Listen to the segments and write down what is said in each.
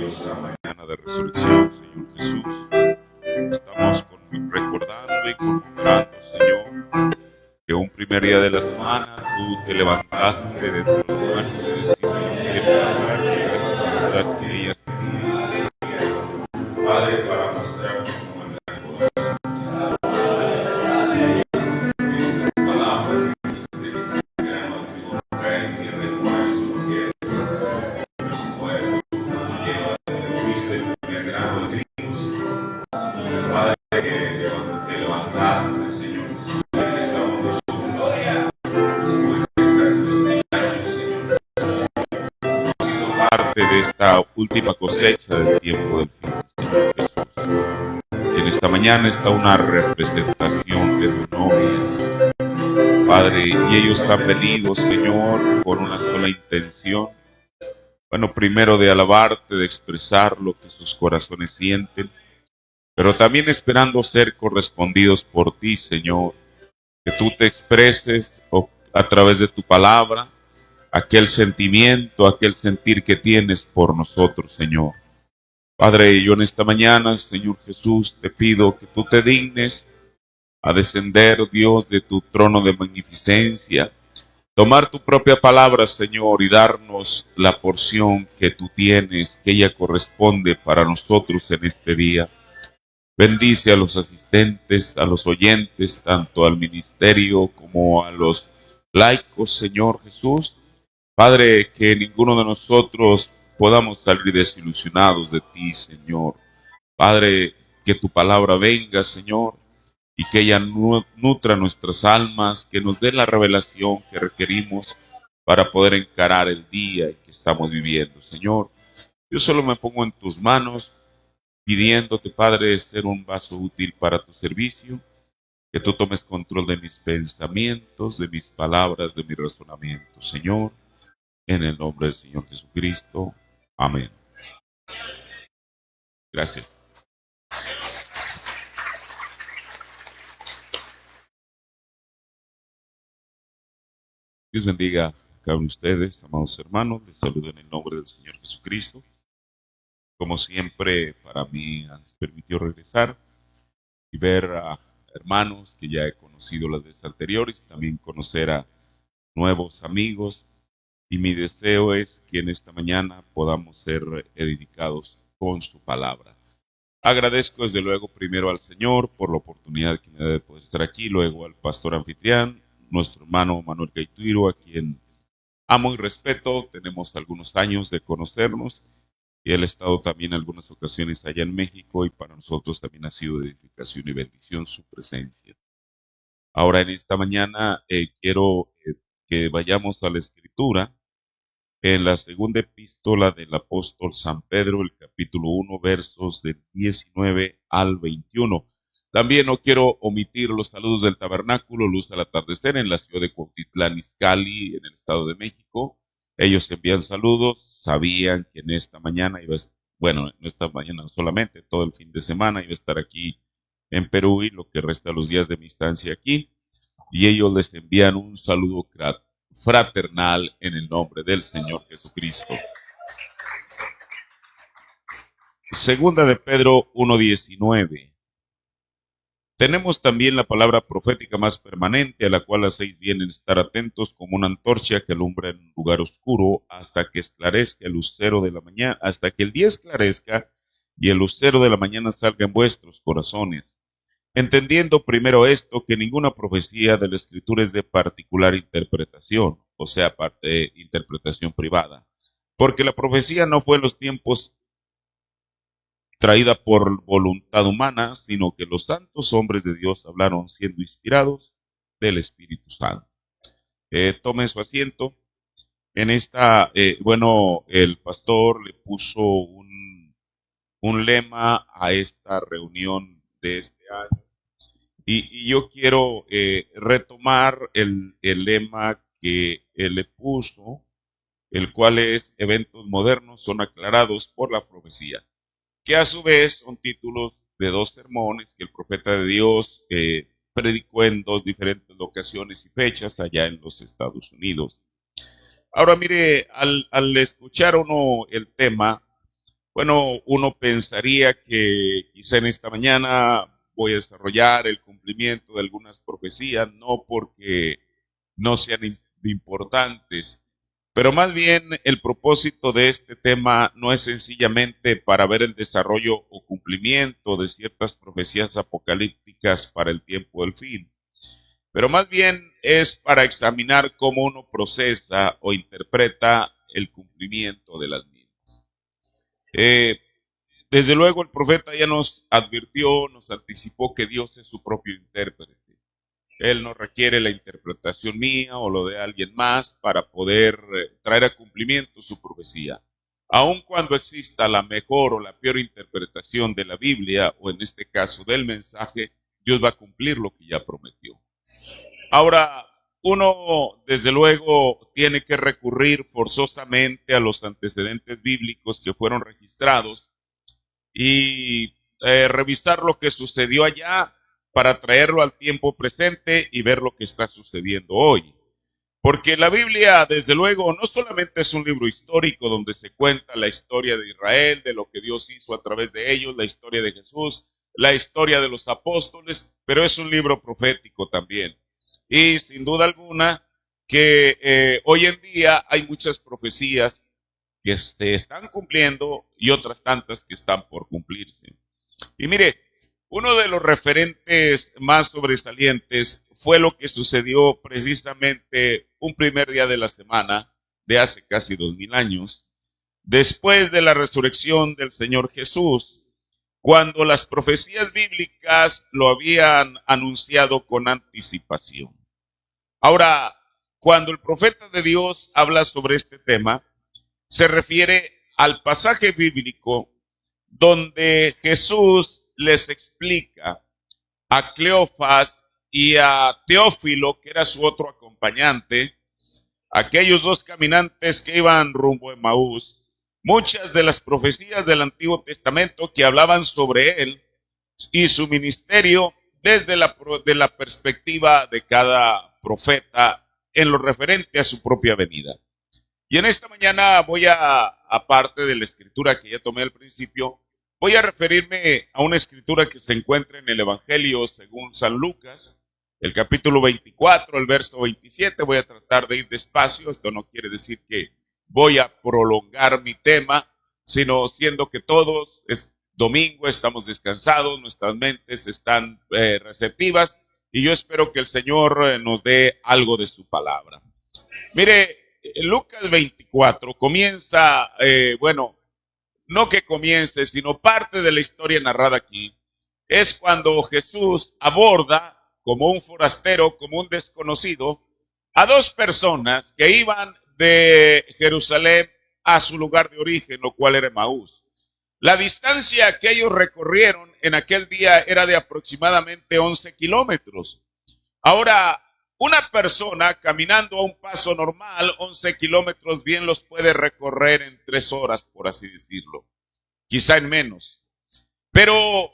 gloriosa mañana de resurrección, Señor Jesús. Estamos recordando y conmemorando, Señor, que un primer día de la semana tú te levantaste de entre los muertos y viniste a la tierra que ellas tenían. Padre, para mostrar tu bondad poderosa. Esta palabra dice que si grano de trigo cae en tierra y muere su tierra. Fuiste el primer grano de trigo. Padre, que te levantaste, Señor Jesús, y estamos nosotros después de casi 2000 años, Señor, siendo parte de esta última cosecha del tiempo del fin, Señor Jesús. Y en esta mañana está una representación de tu novia, Padre, y ellos están venidos, Señor, con una sola intención. Bueno, primero de alabarte, de expresar lo que sus corazones sienten, pero también esperando ser correspondidos por ti, Señor, que tú te expreses a través de tu palabra, aquel sentimiento, aquel sentir que tienes por nosotros, Señor. Padre, yo en esta mañana, Señor Jesús, te pido que tú te dignes a descender, Dios, de tu trono de magnificencia, tomar tu propia palabra, Señor, y darnos la porción que tú tienes, que ella corresponde para nosotros en este día. Bendice a los asistentes, a los oyentes, tanto al ministerio como a los laicos, Señor Jesús. Padre, que ninguno de nosotros podamos salir desilusionados de ti, Señor. Padre, que tu palabra venga, Señor, y que ella nutra nuestras almas, que nos dé la revelación que requerimos para poder encarar el día que estamos viviendo, Señor. Yo solo me pongo en tus manos, pidiéndote, Padre, ser un vaso útil para tu servicio, que tú tomes control de mis pensamientos, de mis palabras, de mi razonamiento, Señor, en el nombre del Señor Jesucristo. Amén. Gracias. Dios bendiga a cada uno de ustedes, amados hermanos. Les saludo en el nombre del Señor Jesucristo. Como siempre, para mí has permitido regresar y ver a hermanos que ya he conocido las veces anteriores, también conocer a nuevos amigos. Y mi deseo es que en esta mañana podamos ser edificados con su palabra. Agradezco desde luego primero al Señor por la oportunidad que me da de poder estar aquí, luego al pastor anfitrión, nuestro hermano Manuel Gaituiro, a quien amo y respeto. Tenemos algunos años de conocernos y él ha estado también en algunas ocasiones allá en México y para nosotros también ha sido de edificación y bendición su presencia. Ahora en esta mañana quiero que vayamos a la Escritura en la segunda epístola del apóstol San Pedro, el capítulo 1, versos del 19 al 21. También no quiero omitir los saludos del Tabernáculo Luz al Atardecer en la ciudad de Cuautitlán Izcalli, en el Estado de México. Ellos envían saludos, sabían que en esta mañana bueno, no esta mañana solamente, todo el fin de semana iba a estar aquí en Perú y lo que resta de los días de mi estancia aquí. Y ellos les envían un saludo fraternal en el nombre del Señor Jesucristo. Segunda de Pedro 1:19. Tenemos también la palabra profética más permanente, a la cual hacéis bien en estar atentos como una antorcha que alumbra en un lugar oscuro hasta que esclarezca el lucero de la mañana, hasta que el día esclarezca y el lucero de la mañana salga en vuestros corazones. Entendiendo primero esto, que ninguna profecía de la Escritura es de particular interpretación, o sea, interpretación privada, porque la profecía no fue en los tiempos traída por voluntad humana, sino que los santos hombres de Dios hablaron siendo inspirados del Espíritu Santo. Tomen su asiento. En esta, el pastor le puso un lema a esta reunión de este año. Y yo quiero retomar el lema que él le puso, el cual es: eventos modernos son aclarados por la profecía, que a su vez son títulos de dos sermones que el profeta de Dios predicó en dos diferentes ocasiones y fechas allá en los Estados Unidos. Ahora mire, al escuchar uno el tema, Bueno, uno pensaría que quizá en esta mañana voy a desarrollar el cumplimiento de algunas profecías, no porque no sean importantes, pero más bien el propósito de este tema no es sencillamente para ver el desarrollo o cumplimiento de ciertas profecías apocalípticas para el tiempo del fin, pero más bien es para examinar cómo uno procesa o interpreta el cumplimiento de las mismas. Eh, Desde luego el profeta ya nos advirtió, nos anticipó que Dios es su propio intérprete. Él no requiere la interpretación mía o lo de alguien más para poder traer a cumplimiento su profecía. Aun cuando exista la mejor o la peor interpretación de la Biblia, o en este caso del mensaje, Dios va a cumplir lo que ya prometió. Ahora, uno desde luego tiene que recurrir forzosamente a los antecedentes bíblicos que fueron registrados y revisar lo que sucedió allá para traerlo al tiempo presente y ver lo que está sucediendo hoy. Porque la Biblia, desde luego, no solamente es un libro histórico donde se cuenta la historia de Israel, de lo que Dios hizo a través de ellos, la historia de Jesús, la historia de los apóstoles, pero es un libro profético también. Y sin duda alguna que hoy en día hay muchas profecías que se están cumpliendo y otras tantas que están por cumplirse. Y mire, uno de los referentes más sobresalientes fue lo que sucedió precisamente un primer día de la semana de hace casi 2000 años, después de la resurrección del Señor Jesús, cuando las profecías bíblicas lo habían anunciado con anticipación. Ahora, cuando el profeta de Dios habla sobre este tema, se refiere al pasaje bíblico donde Jesús les explica a Cleofas y a Teófilo, que era su otro acompañante, aquellos dos caminantes que iban rumbo a Emaús, muchas de las profecías del Antiguo Testamento que hablaban sobre él y su ministerio desde la perspectiva de cada profeta en lo referente a su propia venida. Y en esta mañana voy aparte de la escritura que ya tomé al principio, voy a referirme a una escritura que se encuentra en el Evangelio según San Lucas, el capítulo 24, el verso 27. Voy a tratar de ir despacio. Esto no quiere decir que voy a prolongar mi tema, sino siendo que todos es domingo, estamos descansados, nuestras mentes están receptivas y yo espero que el Señor nos dé algo de su palabra. Mire, Lucas 24 comienza, no que comience, sino parte de la historia narrada aquí, es cuando Jesús aborda como un forastero, como un desconocido, a dos personas que iban de Jerusalén a su lugar de origen, lo cual era Emaús. La distancia que ellos recorrieron en aquel día era de aproximadamente 11 kilómetros. Ahora, una persona caminando a un paso normal, 11 kilómetros, bien los puede recorrer en 3 horas, por así decirlo. Quizá en menos. Pero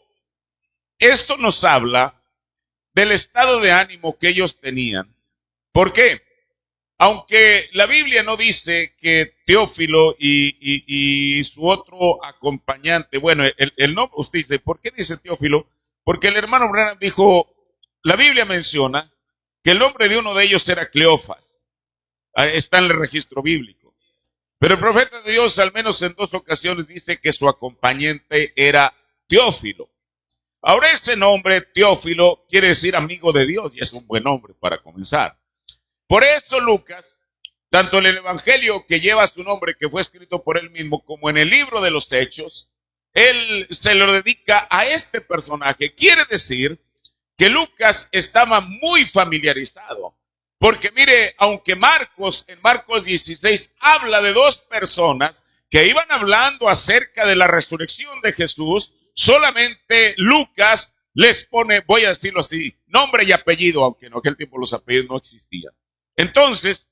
esto nos habla del estado de ánimo que ellos tenían. ¿Por qué? Aunque la Biblia no dice que Teófilo y su otro acompañante, bueno, el nombre, usted dice, ¿por qué dice Teófilo? Porque el hermano Branham dijo, la Biblia menciona que el nombre de uno de ellos era Cleofas. Está en el registro bíblico. Pero el profeta de Dios, al menos en 2 ocasiones, dice que su acompañante era Teófilo. Ahora ese nombre, Teófilo, quiere decir amigo de Dios y es un buen nombre para comenzar. Por eso Lucas, tanto en el Evangelio que lleva su nombre, que fue escrito por él mismo, como en el libro de los Hechos, él se lo dedica a este personaje. Quiere decir que Lucas estaba muy familiarizado. Porque mire, aunque en Marcos 16 habla de dos personas que iban hablando acerca de la resurrección de Jesús, solamente Lucas les pone, voy a decirlo así, nombre y apellido, aunque en aquel tiempo los apellidos no existían. Entonces,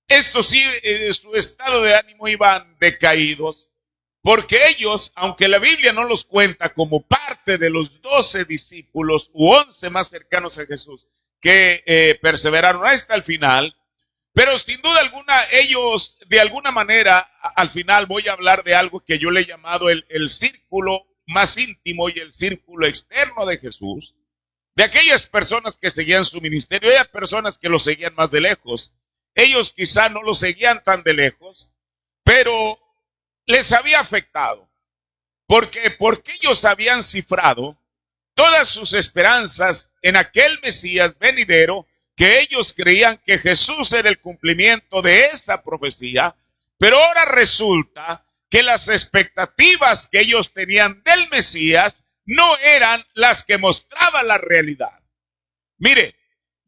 esto sí, su estado de ánimo iban decaídos, porque ellos, aunque la Biblia no los cuenta como parte de los 12 discípulos u 11 más cercanos a Jesús que perseveraron hasta el final, Pero sin duda alguna, ellos, de alguna manera, al final voy a hablar de algo que yo le he llamado el círculo más íntimo y el círculo externo de Jesús. De aquellas personas que seguían su ministerio, hay personas que lo seguían más de lejos. Ellos quizá no lo seguían tan de lejos, pero les había afectado. Porque ellos habían cifrado todas sus esperanzas en aquel Mesías venidero, que ellos creían que Jesús era el cumplimiento de esa profecía, pero ahora resulta que las expectativas que ellos tenían del Mesías no eran las que mostraba la realidad. Mire,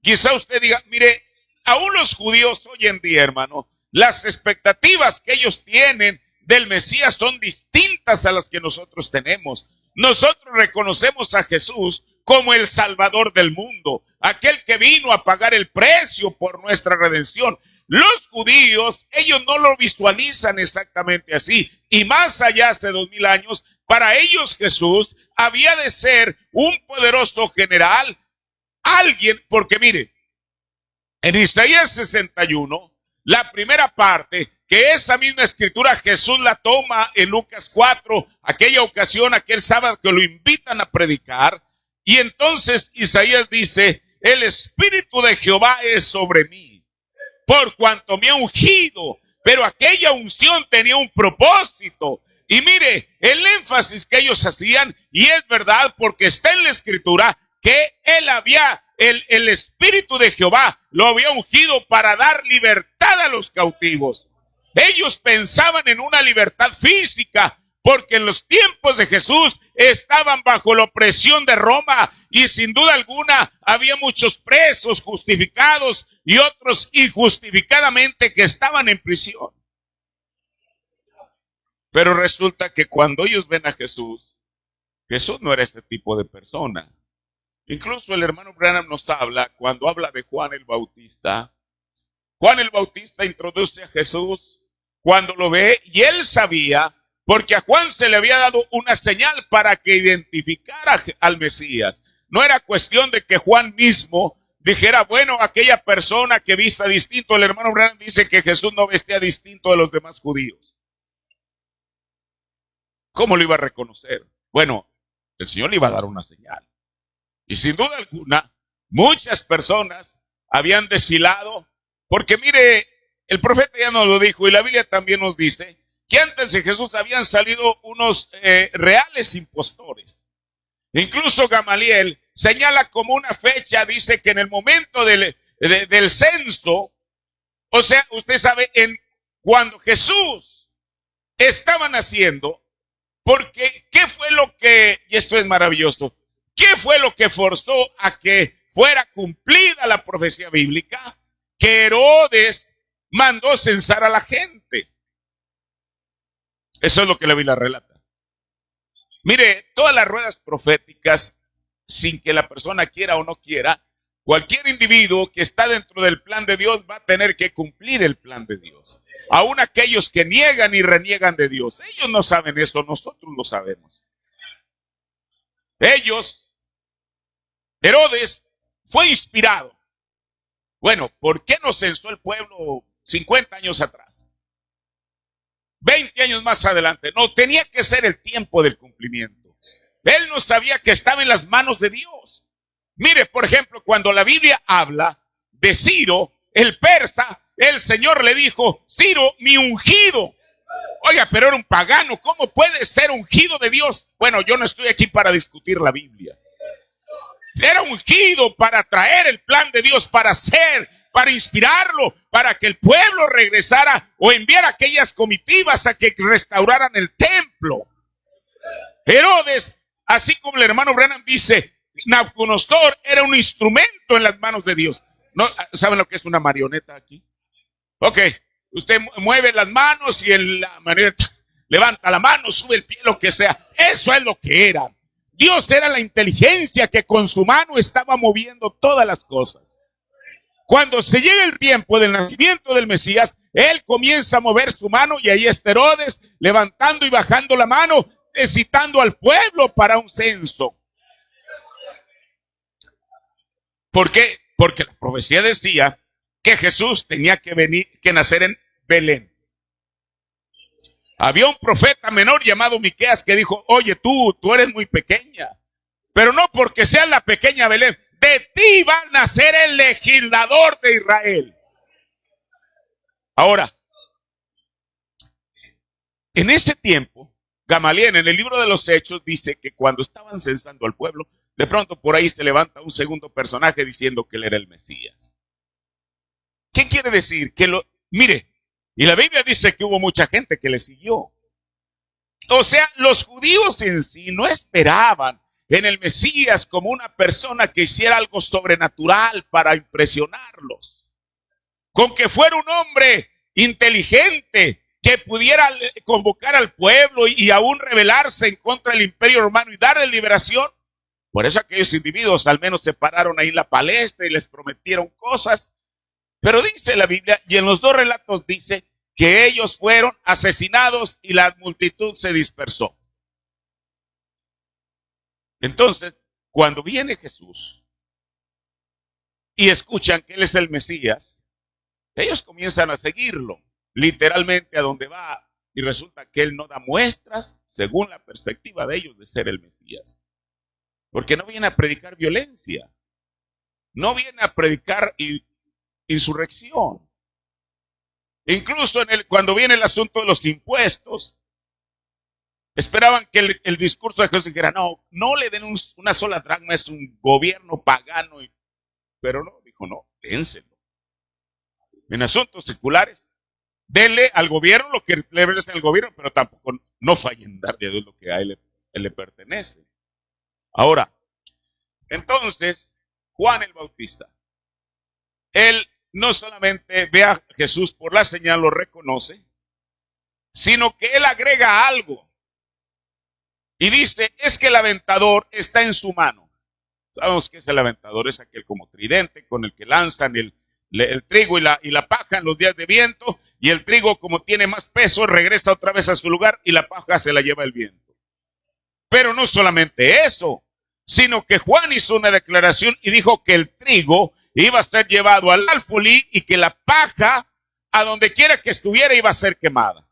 quizá usted diga, mire, aún los judíos hoy en día, hermano, las expectativas que ellos tienen del Mesías son distintas a las que nosotros tenemos. Nosotros reconocemos a Jesús como el Salvador del mundo, aquel que vino a pagar el precio por nuestra redención. Los judíos, ellos no lo visualizan exactamente así. Y más allá, hace 2000 años, para ellos Jesús había de ser un poderoso general, alguien, porque mire, en Isaías 61, la primera parte, que esa misma escritura Jesús la toma en Lucas 4, aquella ocasión, aquel sábado que lo invitan a predicar, y entonces Isaías dice, el Espíritu de Jehová es sobre mí, por cuanto me ha ungido, pero aquella unción tenía un propósito. Y mire, el énfasis que ellos hacían, y es verdad porque está en la escritura, que el Espíritu de Jehová lo había ungido para dar libertad a los cautivos. Ellos pensaban en una libertad física, porque en los tiempos de Jesús estaban bajo la opresión de Roma, y sin duda alguna había muchos presos justificados y otros injustificadamente que estaban en prisión. Pero resulta que cuando ellos ven a Jesús, Jesús no era ese tipo de persona. Incluso el hermano Branham nos habla, cuando habla de Juan el Bautista. Juan el Bautista introduce a Jesús cuando lo ve, y él sabía, porque a Juan se le había dado una señal para que identificara al Mesías. No era cuestión de que Juan mismo dijera, bueno, aquella persona que vista distinto. El hermano Branham dice que Jesús no vestía distinto de los demás judíos. ¿Cómo lo iba a reconocer? Bueno, el Señor le iba a dar una señal. Y sin duda alguna, muchas personas habían desfilado, porque mire, el profeta ya nos lo dijo, y la Biblia también nos dice, que antes de Jesús habían salido unos reales impostores. Incluso Gamaliel señala como una fecha, dice que en el momento del censo, o sea, usted sabe, cuando Jesús estaba naciendo, porque ¿qué fue lo que, y esto es maravilloso, qué fue lo que forzó a que fuera cumplida la profecía bíblica? Que Herodes mandó censar a la gente. Eso es lo que la Biblia relata. Mire, todas las ruedas proféticas, sin que la persona quiera o no quiera, cualquier individuo que está dentro del plan de Dios va a tener que cumplir el plan de Dios. Aún aquellos que niegan y reniegan de Dios, ellos no saben eso, nosotros lo sabemos. Herodes fue inspirado. Bueno, ¿por qué no censó el pueblo 50 años atrás? 20 años más adelante. No, tenía que ser el tiempo del cumplimiento. Él no sabía que estaba en las manos de Dios. Mire, por ejemplo, cuando la Biblia habla de Ciro, el persa, el Señor le dijo, Ciro, mi ungido. Oiga, pero era un pagano, ¿cómo puede ser ungido de Dios? Bueno, yo no estoy aquí para discutir la Biblia. Era ungido para traer el plan de Dios, para inspirarlo, para que el pueblo regresara o enviara aquellas comitivas a que restauraran el templo. Herodes, así como el hermano Branham dice, Nabucodonosor era un instrumento en las manos de Dios. ¿No? ¿Saben lo que es una marioneta aquí? Ok, usted mueve las manos y la marioneta levanta la mano, sube el pie, lo que sea. Eso es lo que era. Dios era la inteligencia que con su mano estaba moviendo todas las cosas. Cuando se llega el tiempo del nacimiento del Mesías, él comienza a mover su mano y ahí está Herodes levantando y bajando la mano, citando al pueblo para un censo. ¿Por qué? Porque la profecía decía que Jesús tenía que nacer en Belén. Había un profeta menor llamado Miqueas que dijo, oye, tú eres muy pequeña, pero no porque seas la pequeña Belén, de ti va a nacer el legislador de Israel. Ahora, en ese tiempo, Gamaliel en el libro de los Hechos dice que cuando estaban censando al pueblo, de pronto por ahí se levanta un segundo personaje diciendo que él era el Mesías. ¿Qué quiere decir? Mire, y la Biblia dice que hubo mucha gente que le siguió. O sea, los judíos en sí no esperaban en el Mesías como una persona que hiciera algo sobrenatural para impresionarlos. Con que fuera un hombre inteligente que pudiera convocar al pueblo y aún rebelarse en contra del imperio romano y darle liberación. Por eso aquellos individuos al menos se pararon ahí en la palestra y les prometieron cosas. Pero dice la Biblia, y en los dos relatos dice que ellos fueron asesinados y la multitud se dispersó. Entonces, cuando viene Jesús y escuchan que Él es el Mesías, ellos comienzan a seguirlo, literalmente a donde va, y resulta que Él no da muestras, según la perspectiva de ellos, de ser el Mesías. Porque no viene a predicar violencia, no viene a predicar insurrección. Incluso cuando viene el asunto de los impuestos, esperaban que el discurso de Jesús dijera, no le den una sola dracma, es un gobierno pagano. Pero no, dijo, no, dénselo. En asuntos seculares, denle al gobierno lo que le merece al gobierno, pero tampoco no fallen darle a Dios lo que a él le pertenece. Ahora, entonces, Juan el Bautista, él no solamente ve a Jesús por la señal, lo reconoce, sino que él agrega algo. Y dice, es que el aventador está en su mano. Sabemos que es el aventador, es aquel como tridente con el que lanzan el trigo y la paja en los días de viento, y el trigo como tiene más peso regresa otra vez a su lugar y la paja se la lleva el viento. Pero no solamente eso, sino que Juan hizo una declaración y dijo que el trigo iba a ser llevado al alfolí y que la paja, a donde quiera que estuviera, iba a ser quemada.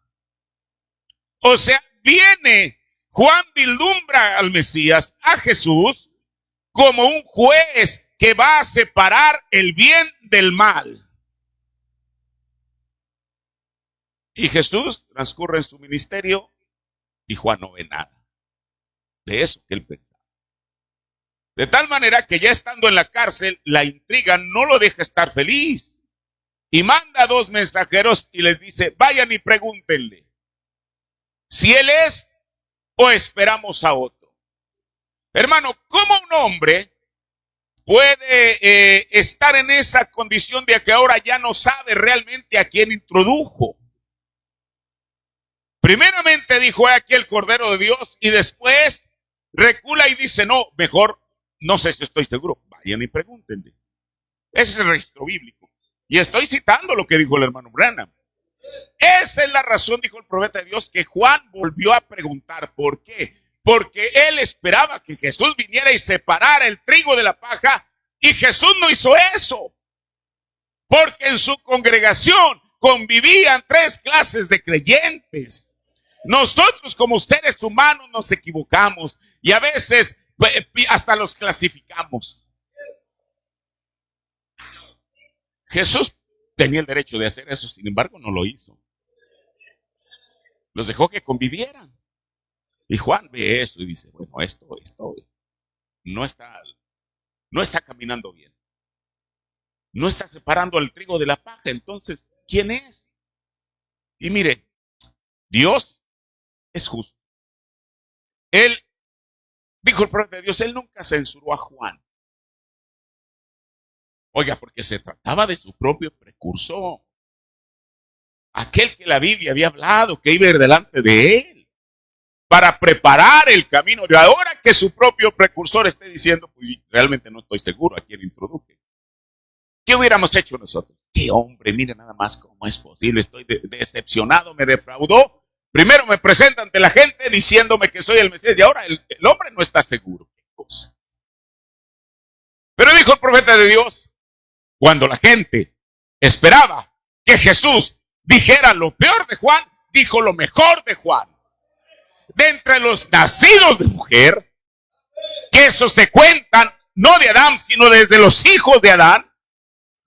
O sea, viene Juan, vislumbra al Mesías, a Jesús, como un juez que va a separar el bien del mal. Y Jesús transcurre en su ministerio y Juan no ve nada de eso que él pensaba. De tal manera que ya estando en la cárcel, la intriga no lo deja estar feliz. Y manda 2 mensajeros y les dice, vayan y pregúntenle si él es o esperamos a otro. Hermano, ¿cómo un hombre puede estar en esa condición de que ahora ya no sabe realmente a quién introdujo? Primeramente dijo, aquí el Cordero de Dios, y después recula y dice, no, mejor, no sé si estoy seguro, vayan y pregúntenle. Ese es el registro bíblico. Y estoy citando lo que dijo el hermano Branham. Esa es la razón, dijo el profeta de Dios, que Juan volvió a preguntar. ¿Por qué? Porque él esperaba que Jesús viniera y separara el trigo de la paja, y Jesús no hizo eso. Porque en su congregación convivían 3 clases de creyentes. Nosotros como seres humanos nos equivocamos y a veces hasta los clasificamos. Jesús tenía el derecho de hacer eso, sin embargo no lo hizo. Los dejó que convivieran. Y Juan ve esto y dice, bueno, esto no está caminando bien. No está separando el trigo de la paja. Entonces, ¿quién es? Y mire, Dios es justo. Él, dijo el profeta de Dios, él nunca censuró a Juan. Oiga, porque se trataba de su propio precursor. Aquel que la Biblia había hablado, que iba a ir delante de él, para preparar el camino. Y ahora que su propio precursor esté diciendo, pues realmente no estoy seguro a quién introduje. ¿Qué hubiéramos hecho nosotros? Qué hombre, mire nada más cómo es posible. Estoy decepcionado, me defraudó. Primero me presenta ante la gente diciéndome que soy el Mesías y ahora el hombre no está seguro. ¿Qué cosa? Pero dijo el profeta de Dios, cuando la gente esperaba que Jesús dijera lo peor de Juan, dijo lo mejor de Juan. De entre los nacidos de mujer, que esos se cuentan no de Adán, sino desde los hijos de Adán,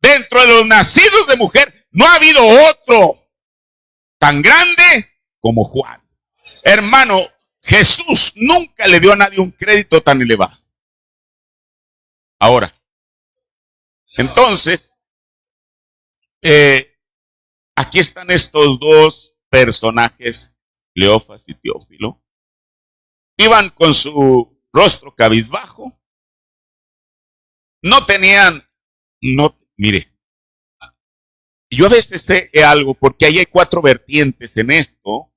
dentro de los nacidos de mujer, no ha habido otro tan grande como Juan. Hermano, Jesús nunca le dio a nadie un crédito tan elevado. Ahora, entonces, aquí están estos dos personajes, Cleofas y Teófilo. Iban con su rostro cabizbajo. No tenían, mire, yo a veces sé algo, porque ahí hay 4 vertientes en esto.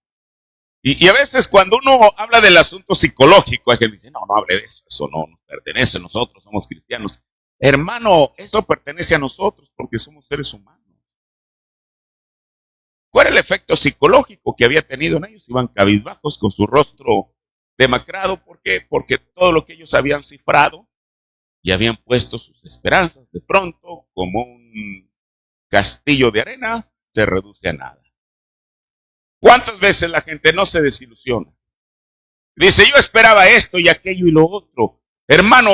Y a veces cuando uno habla del asunto psicológico, hay quien dice, no hable de eso, eso no nos pertenece a nosotros, somos cristianos. Hermano, eso pertenece a nosotros porque somos seres humanos. ¿Cuál era el efecto psicológico que había tenido en ellos? Iban cabizbajos con su rostro demacrado. ¿Por qué? Porque todo lo que ellos habían cifrado y habían puesto sus esperanzas, de pronto, como un castillo de arena, se reduce a nada. ¿Cuántas veces la gente no se desilusiona? Dice, yo esperaba esto y aquello y lo otro. Hermano,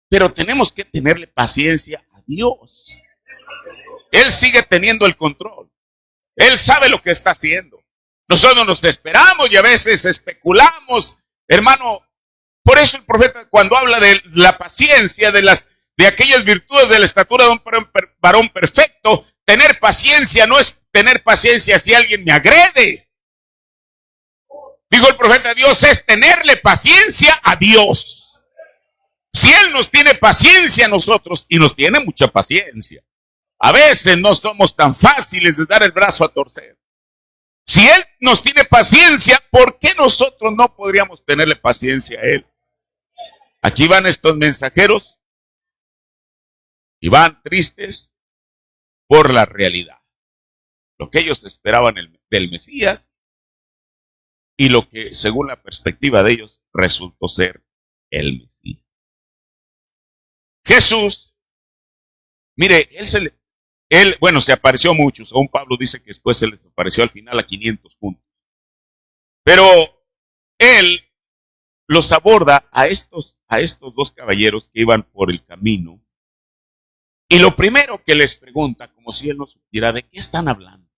pero tenemos que tenerle paciencia a Dios. Él sigue teniendo el control. Él sabe lo que está haciendo. Nosotros nos esperamos y a veces especulamos. Hermano, por eso el profeta cuando habla de la paciencia, de aquellas virtudes de la estatura de un varón perfecto, tener paciencia no es tener paciencia si alguien me agrede. Dijo el profeta, Dios es tenerle paciencia a Dios. Si Él nos tiene paciencia a nosotros, y nos tiene mucha paciencia, a veces no somos tan fáciles de dar el brazo a torcer. Si Él nos tiene paciencia, ¿por qué nosotros no podríamos tenerle paciencia a Él? Aquí van estos mensajeros y van tristes por la realidad. Lo que ellos esperaban del Mesías y lo que, según la perspectiva de ellos, resultó ser el Mesías. Jesús, mire, él se apareció a muchos. Según Pablo dice que después se les apareció al final a 500 juntos. Pero él los aborda a estos 2 caballeros que iban por el camino. Y lo primero que les pregunta, como si él no supiera, ¿de qué están hablando?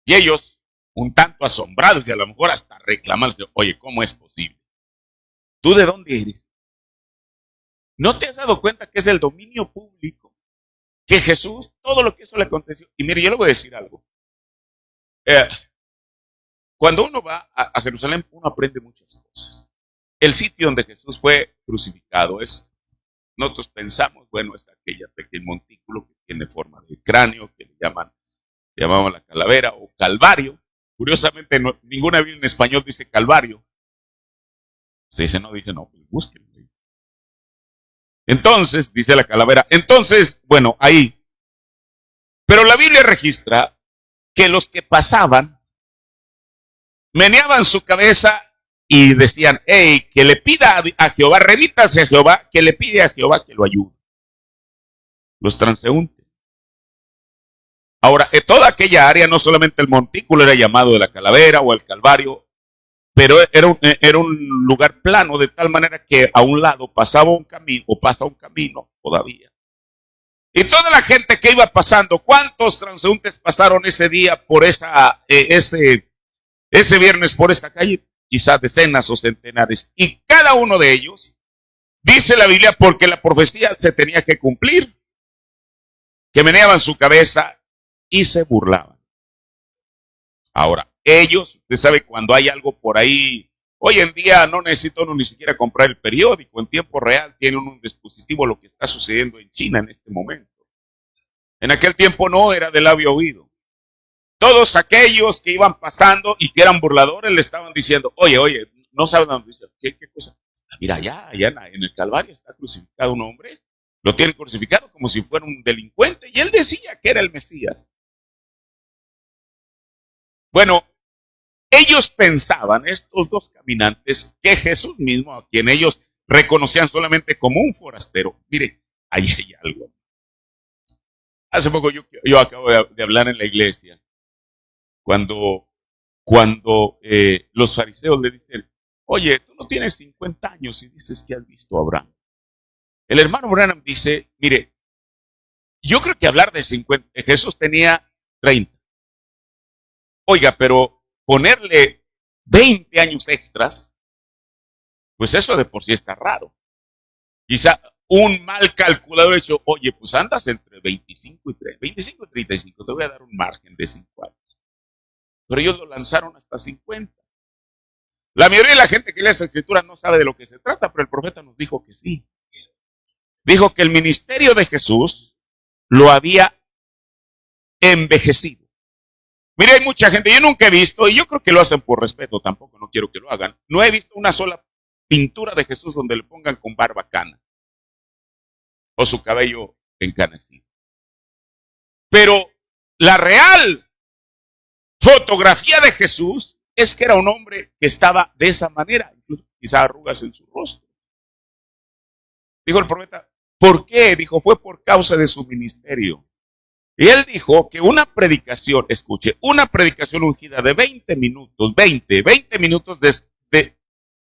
Y ellos, un tanto asombrados y a lo mejor hasta reclamando, oye, ¿cómo es posible? ¿Tú de dónde eres? ¿No te has dado cuenta que es el dominio público? Que Jesús, todo lo que eso le aconteció. Y mire, yo le voy a decir algo. Cuando uno va a Jerusalén, uno aprende muchas cosas. El sitio donde Jesús fue crucificado nosotros pensamos, bueno, es aquella pequeño montículo que tiene forma de cráneo, que le llamaban la calavera o calvario. Curiosamente, ninguna Biblia en español dice calvario. Se dice, no, pues búsquenlo. Entonces, dice la calavera. Entonces, bueno, ahí. Pero la Biblia registra que los que pasaban meneaban su cabeza y decían, hey, que le pida a Jehová, remítase a Jehová, que le pide a Jehová que lo ayude. Los transeúntes. Ahora, en toda aquella área, no solamente el montículo era llamado de la calavera o el calvario, pero era un lugar plano, de tal manera que a un lado pasaba un camino, o pasa un camino todavía. Y toda la gente que iba pasando, ¿cuántos transeúntes pasaron ese día por ese viernes por esta calle? Quizás decenas o centenares. Y cada uno de ellos, dice la Biblia, porque la profecía se tenía que cumplir, que meneaban su cabeza y se burlaban. Ahora, ellos, usted sabe, cuando hay algo por ahí, hoy en día no necesita uno ni siquiera comprar el periódico, en tiempo real tiene uno un dispositivo lo que está sucediendo en China en este momento. En aquel tiempo no era de labio oído. Todos aquellos que iban pasando y que eran burladores le estaban diciendo, oye, no saben dónde dice, ¿qué cosa? Mira, allá en el Calvario está crucificado un hombre, lo tienen crucificado como si fuera un delincuente, y él decía que era el Mesías. Bueno, ellos pensaban, estos 2 caminantes, que Jesús mismo, a quien ellos reconocían solamente como un forastero. Mire, ahí hay algo. Hace poco yo acabo de hablar en la iglesia cuando los fariseos le dicen, oye, tú no tienes 50 años y dices que has visto a Abraham. El hermano Branham dice, mire, yo creo que hablar de 50, Jesús tenía 30. Oiga, pero ponerle 20 años extras, pues eso de por sí está raro. Quizá un mal calculador ha dicho, oye, pues andas entre 25 y 35, te voy a dar un margen de 5 años. Pero ellos lo lanzaron hasta 50. La mayoría de la gente que lee esa escritura no sabe de lo que se trata, pero el profeta nos dijo que sí. Dijo que el ministerio de Jesús lo había envejecido. Mire, hay mucha gente, yo nunca he visto, y yo creo que lo hacen por respeto, tampoco no quiero que lo hagan, no he visto una sola pintura de Jesús donde le pongan con barba cana o su cabello encanecido. Pero la real fotografía de Jesús es que era un hombre que estaba de esa manera, incluso quizá arrugas en su rostro. Dijo el profeta, ¿por qué? Dijo, fue por causa de su ministerio. Y él dijo que una predicación, escuche, una predicación ungida de 20 minutos, 20 minutos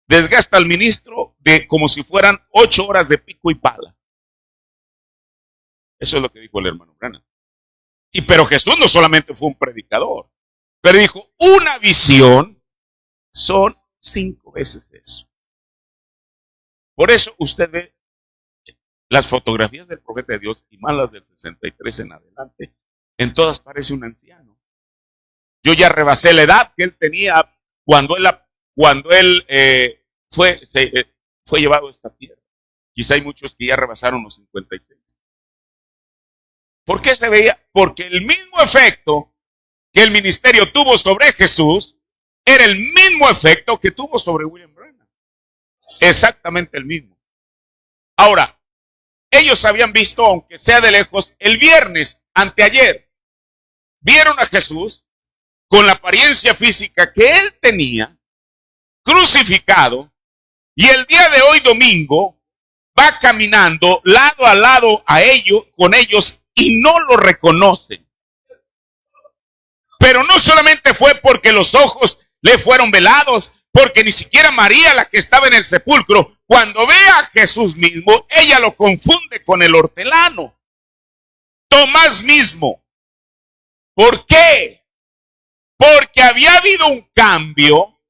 desgasta al ministro de como si fueran 8 horas de pico y pala. Eso es lo que dijo el hermano Branham. Pero Jesús no solamente fue un predicador, pero dijo, una visión son 5 veces eso. Por eso usted ve las fotografías del profeta de Dios y más las del 63 en adelante, en todas parece un anciano. Yo ya rebasé la edad que él tenía cuando él fue llevado a esta tierra. Quizá hay muchos que ya rebasaron los 56. ¿Por qué se veía? Porque el mismo efecto que el ministerio tuvo sobre Jesús era el mismo efecto que tuvo sobre William Branham. Exactamente el mismo. Ahora, ellos habían visto, aunque sea de lejos, el viernes, anteayer, vieron a Jesús con la apariencia física que él tenía, crucificado, y el día de hoy, domingo, va caminando lado a lado con ellos y no lo reconocen. Pero no solamente fue porque los ojos le fueron velados, porque ni siquiera María, la que estaba en el sepulcro, cuando ve a Jesús mismo, ella lo confunde con el hortelano. Tomás mismo. ¿Por qué? Porque había habido un cambio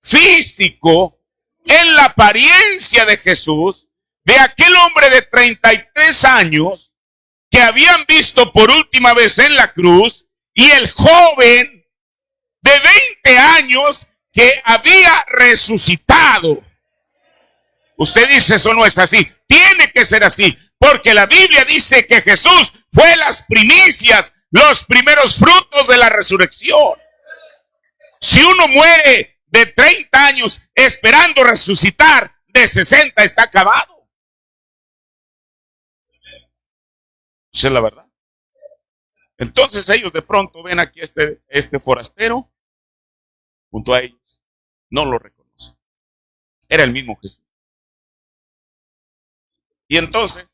físico en la apariencia de Jesús, de aquel hombre de 33 años que habían visto por última vez en la cruz, y el joven de 20 años que había resucitado. Usted dice, eso no es así. Tiene que ser así, porque la Biblia dice que Jesús fue las primicias, los primeros frutos de la resurrección. Si uno muere de 30 años esperando resucitar, de 60 está acabado. Esa es la verdad. Entonces ellos de pronto ven aquí este forastero junto a ellos. No lo reconocen. Era el mismo Jesús. Y entonces,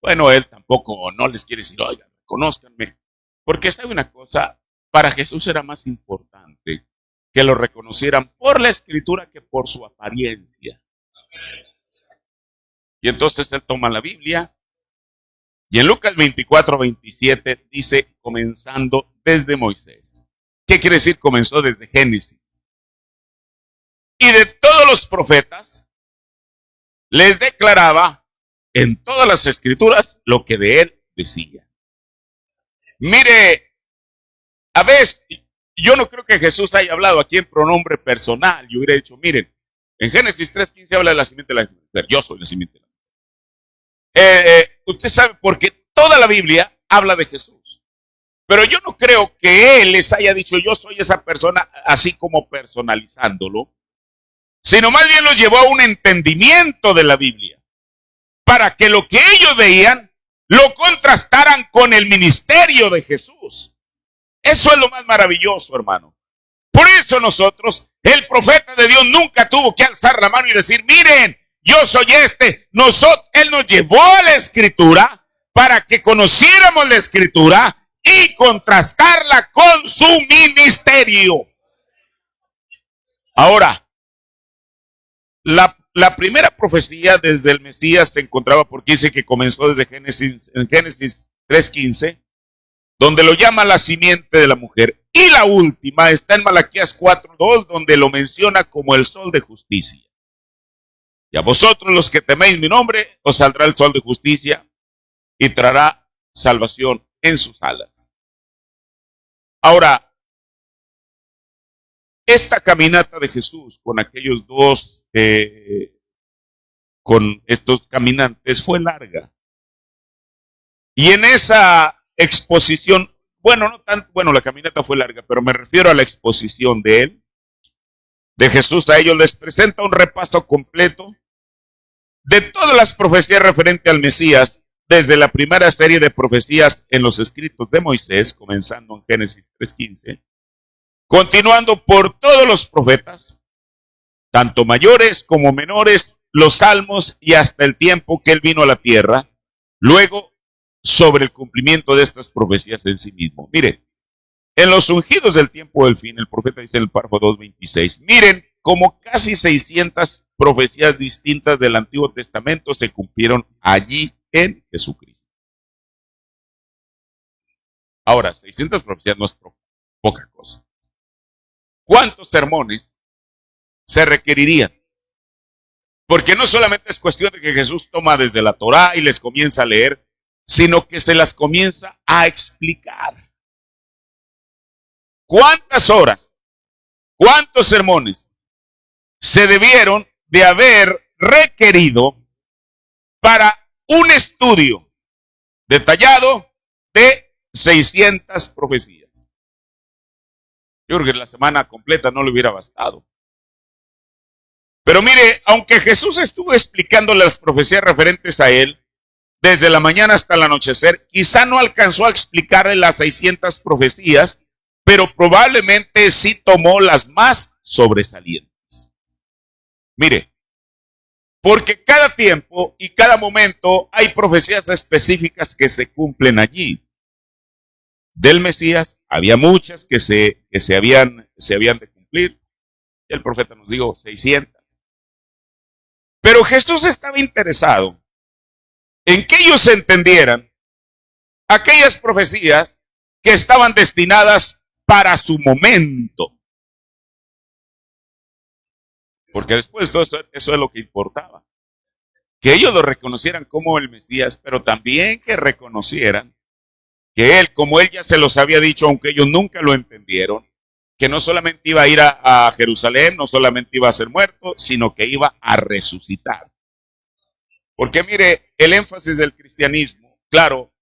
bueno, él tampoco no les quiere decir, oigan, reconózcanme. Porque sabe una cosa, para Jesús era más importante que lo reconocieran por la escritura que por su apariencia. Y entonces él toma la Biblia. Y en Lucas 24:27 dice, comenzando desde Moisés. ¿Qué quiere decir? Comenzó desde Génesis. Y de todos los profetas, les declaraba en todas las escrituras lo que de él decía. Mire, a veces, yo no creo que Jesús haya hablado aquí en pronombre personal. Yo hubiera dicho, miren, en Génesis 3:15 habla de la simiente de la mujer. Yo soy la simiente de la mujer. Usted sabe, porque toda la Biblia habla de Jesús. Pero yo no creo que él les haya dicho, yo soy esa persona, así como personalizándolo, sino más bien los llevó a un entendimiento de la Biblia, para que lo que ellos veían lo contrastaran con el ministerio de Jesús. Eso es lo más maravilloso, hermano. Por eso nosotros, el profeta de Dios nunca tuvo que alzar la mano y decir, miren, yo soy este. Él nos llevó a la escritura para que conociéramos la Escritura y contrastarla con su ministerio. Ahora, la primera profecía desde el Mesías se encontraba, porque dice que comenzó desde Génesis 3:15, donde lo llama la simiente de la mujer. Y la última está en Malaquías 4:2, donde lo menciona como el sol de justicia. Y a vosotros los que teméis mi nombre, os saldrá el sol de justicia y traerá salvación en sus alas. Ahora, esta caminata de Jesús con aquellos dos, con estos caminantes, fue larga. Y en esa exposición, no tanto, la caminata fue larga, pero me refiero a la exposición de él, de Jesús a ellos, les presenta un repaso completo de todas las profecías referentes al Mesías, desde la primera serie de profecías en los escritos de Moisés, comenzando en Génesis 3:15, continuando por todos los profetas, tanto mayores como menores, los salmos y hasta el tiempo que él vino a la tierra, luego sobre el cumplimiento de estas profecías en sí mismo. Mire, en los ungidos del tiempo del fin, el profeta dice en el párrafo 2:26, miren cómo casi 600 profecías distintas del Antiguo Testamento se cumplieron allí en Jesucristo. Ahora, 600 profecías no es poca cosa. ¿Cuántos sermones se requerirían? Porque no solamente es cuestión de que Jesús toma desde la Torá y les comienza a leer, sino que se las comienza a explicar. ¿Cuántas horas, cuántos sermones se debieron de haber requerido para un estudio detallado de 600 profecías? Yo creo que la semana completa no le hubiera bastado. Pero mire, aunque Jesús estuvo explicando las profecías referentes a él, desde la mañana hasta el anochecer, quizá no alcanzó a explicarle las 600 profecías, pero probablemente sí tomó las más sobresalientes. Mire, porque cada tiempo y cada momento hay profecías específicas que se cumplen allí. Del Mesías había muchas que se habían de cumplir. Y el profeta nos dijo 600. Pero Jesús estaba interesado en que ellos entendieran aquellas profecías que estaban destinadas para su momento. Porque después todo eso es lo que importaba. Que ellos lo reconocieran como el Mesías, pero también que reconocieran que él, como él ya se los había dicho, aunque ellos nunca lo entendieron, que no solamente iba a ir a Jerusalén, no solamente iba a ser muerto, sino que iba a resucitar. Porque mire, el énfasis del cristianismo, claro,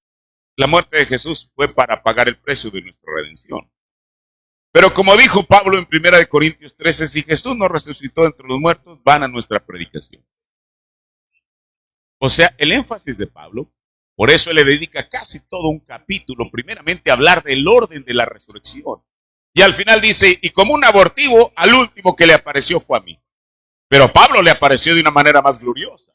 la muerte de Jesús fue para pagar el precio de nuestra redención. Pero como dijo Pablo en 1 Corintios 13, si Jesús no resucitó entre los muertos, vana nuestra predicación. O sea, el énfasis de Pablo, por eso le dedica casi todo un capítulo, primeramente a hablar del orden de la resurrección. Y al final dice, y como un abortivo, al último que le apareció fue a mí. Pero a Pablo le apareció de una manera más gloriosa.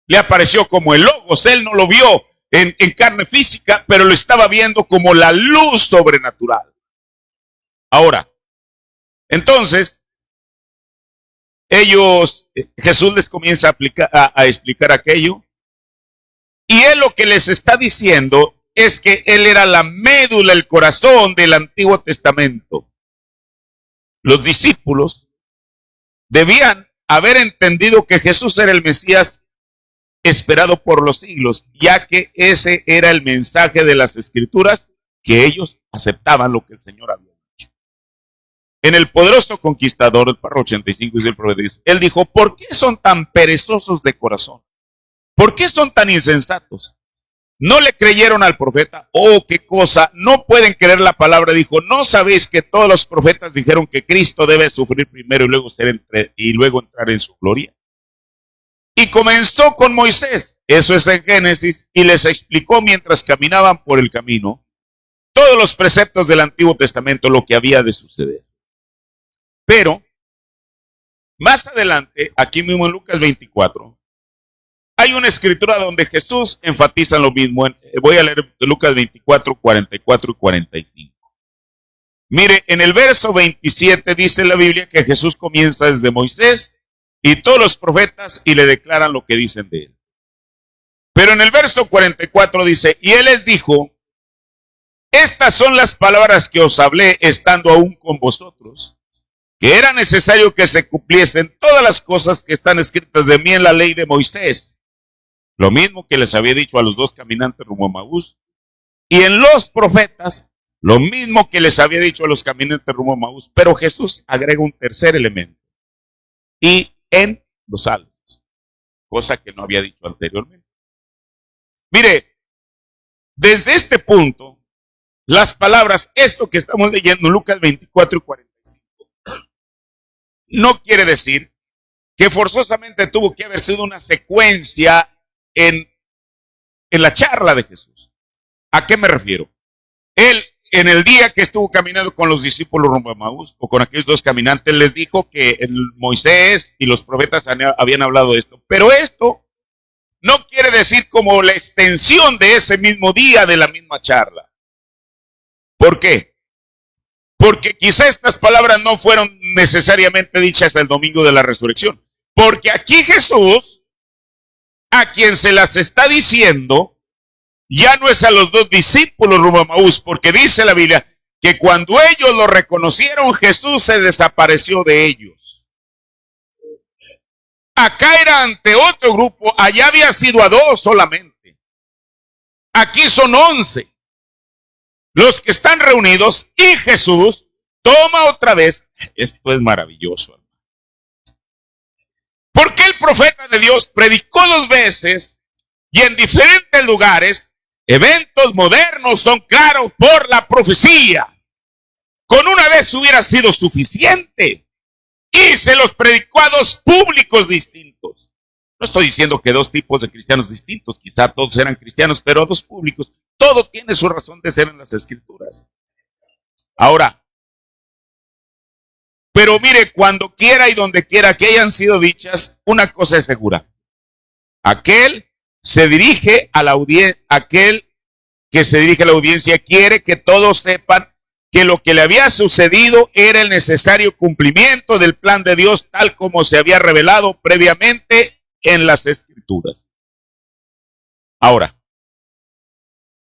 Le apareció como el Logos, él no lo vio en carne física, pero lo estaba viendo como la luz sobrenatural. Ahora, entonces, Jesús les comienza a explicar aquello, y él lo que les está diciendo es que él era la médula, el corazón del Antiguo Testamento. Los discípulos debían haber entendido que Jesús era el Mesías esperado por los siglos, ya que ese era el mensaje de las Escrituras, que ellos aceptaban lo que el Señor había dicho. En el poderoso conquistador, el párrafo 85, dice el profeta, él dijo, ¿por qué son tan perezosos de corazón? ¿Por qué son tan insensatos? ¿No le creyeron al profeta? Oh, qué cosa, no pueden creer la palabra. Dijo, ¿no sabéis que todos los profetas dijeron que Cristo debe sufrir primero y luego entrar en su gloria? Y comenzó con Moisés, eso es en Génesis, y les explicó mientras caminaban por el camino todos los preceptos del Antiguo Testamento, lo que había de suceder. Pero, más adelante, aquí mismo en Lucas 24, hay una escritura donde Jesús enfatiza lo mismo. Voy a leer Lucas 24, 44 y 45. Mire, en el verso 27 dice la Biblia que Jesús comienza desde Moisés y todos los profetas y le declaran lo que dicen de él. Pero en el verso 44 dice, y él les dijo, estas son las palabras que os hablé estando aún con vosotros, que era necesario que se cumpliesen todas las cosas que están escritas de mí en la ley de Moisés. Lo mismo que les había dicho a los dos caminantes rumbo a Maús. Y en los profetas, lo mismo que les había dicho a los caminantes rumbo a Maús. Pero Jesús agrega un tercer elemento. Y en los salmos. Cosa que no había dicho anteriormente. Mire, desde este punto, las palabras, esto que estamos leyendo, Lucas 24 y 45, no quiere decir que forzosamente tuvo que haber sido una secuencia en la charla de Jesús. ¿A qué me refiero? Él, en el día que estuvo caminando con los discípulos rumbo a Maús, o con aquellos dos caminantes, les dijo que Moisés y los profetas habían hablado de esto. Pero esto no quiere decir como la extensión de ese mismo día, de la misma charla. ¿Por qué? Porque quizá estas palabras no fueron necesariamente dichas hasta el domingo de la resurrección. Porque aquí Jesús, a quien se las está diciendo, ya no es a los dos discípulos rumbo a Maús, porque dice la Biblia que cuando ellos lo reconocieron, Jesús se desapareció de ellos. Acá era ante otro grupo, allá había sido a dos solamente. Aquí son 11 los que están reunidos y Jesús toma otra vez. Esto es maravilloso, hermano. Porque el profeta de Dios predicó 2 veces y en diferentes lugares. Eventos modernos son claros por la profecía. Con una vez hubiera sido suficiente. Y se los predicó a 2 públicos distintos. No estoy diciendo que 2 tipos de cristianos distintos, quizá todos eran cristianos, pero a 2 públicos. Todo tiene su razón de ser en las escrituras. Ahora, pero mire, cuando quiera y donde quiera que hayan sido dichas, una cosa es segura. Aquel se dirige a la audiencia, aquel que se dirige a la audiencia quiere que todos sepan que lo que le había sucedido era el necesario cumplimiento del plan de Dios tal como se había revelado previamente en las Escrituras. Ahora,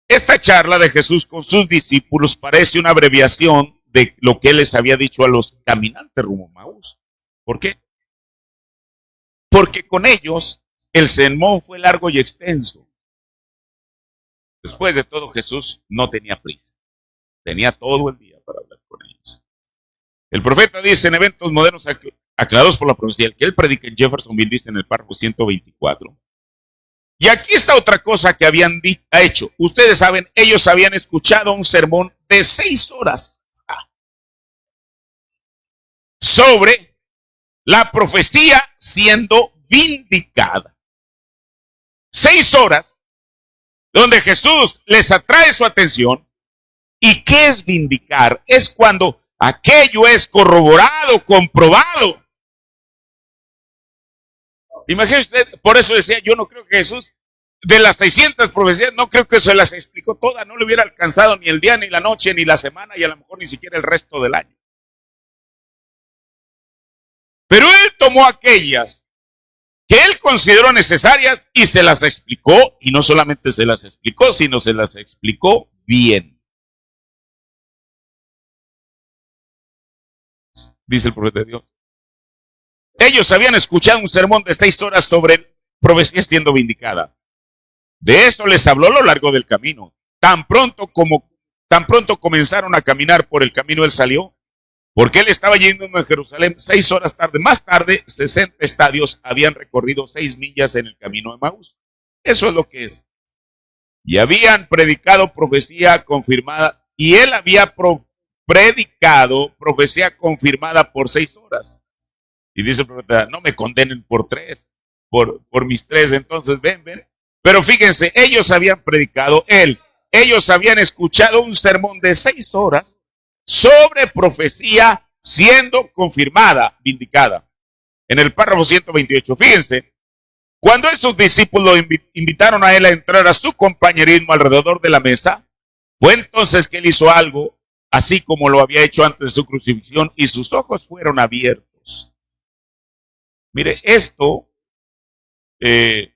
esta charla de Jesús con sus discípulos parece una abreviación de lo que él les había dicho a los caminantes rumbo a Maús. ¿Por qué? Porque con ellos el sermón fue largo y extenso. Después de todo, Jesús no tenía prisa. Tenía todo el día para hablar con ellos. El profeta dice en eventos modernos aclarados por la profecía, el que él predica en Jeffersonville, dice en el párrafo 124. Y aquí está otra cosa que habían hecho. Ustedes saben, ellos habían escuchado un sermón de 6 horas sobre la profecía siendo vindicada. 6 horas donde Jesús les atrae su atención. ¿Y qué es vindicar? Es cuando aquello es corroborado, comprobado. Imagínese usted, por eso decía, yo no creo que Jesús, de las 600 profecías, no creo que se las explicó todas, no le hubiera alcanzado ni el día, ni la noche, ni la semana, y a lo mejor ni siquiera el resto del año. Pero él tomó aquellas que él consideró necesarias y se las explicó, y no solamente se las explicó, sino se las explicó bien. Dice el profeta de Dios. Ellos habían escuchado un sermón de 6 horas sobre profecía siendo vindicada. De esto les habló a lo largo del camino. Tan pronto comenzaron a caminar por el camino, él salió, porque él estaba yendo a Jerusalén 6 horas tarde. Más tarde, 60 estadios habían recorrido 6 millas en el camino de Maús. Eso es lo que es. Y habían predicado profecía confirmada, y él había predicado profecía confirmada por 6 horas. Y dice el profeta, no me condenen por 3, por mis 3, entonces ven. Pero fíjense, ellos habían predicado, ellos habían escuchado un sermón de 6 horas sobre profecía siendo confirmada, vindicada. En el párrafo 128, fíjense, Cuando estos discípulos lo invitaron a él a entrar a su compañerismo alrededor de la mesa, fue entonces que él hizo algo, así como lo había hecho antes de su crucifixión, y sus ojos fueron abiertos. Mire, esto de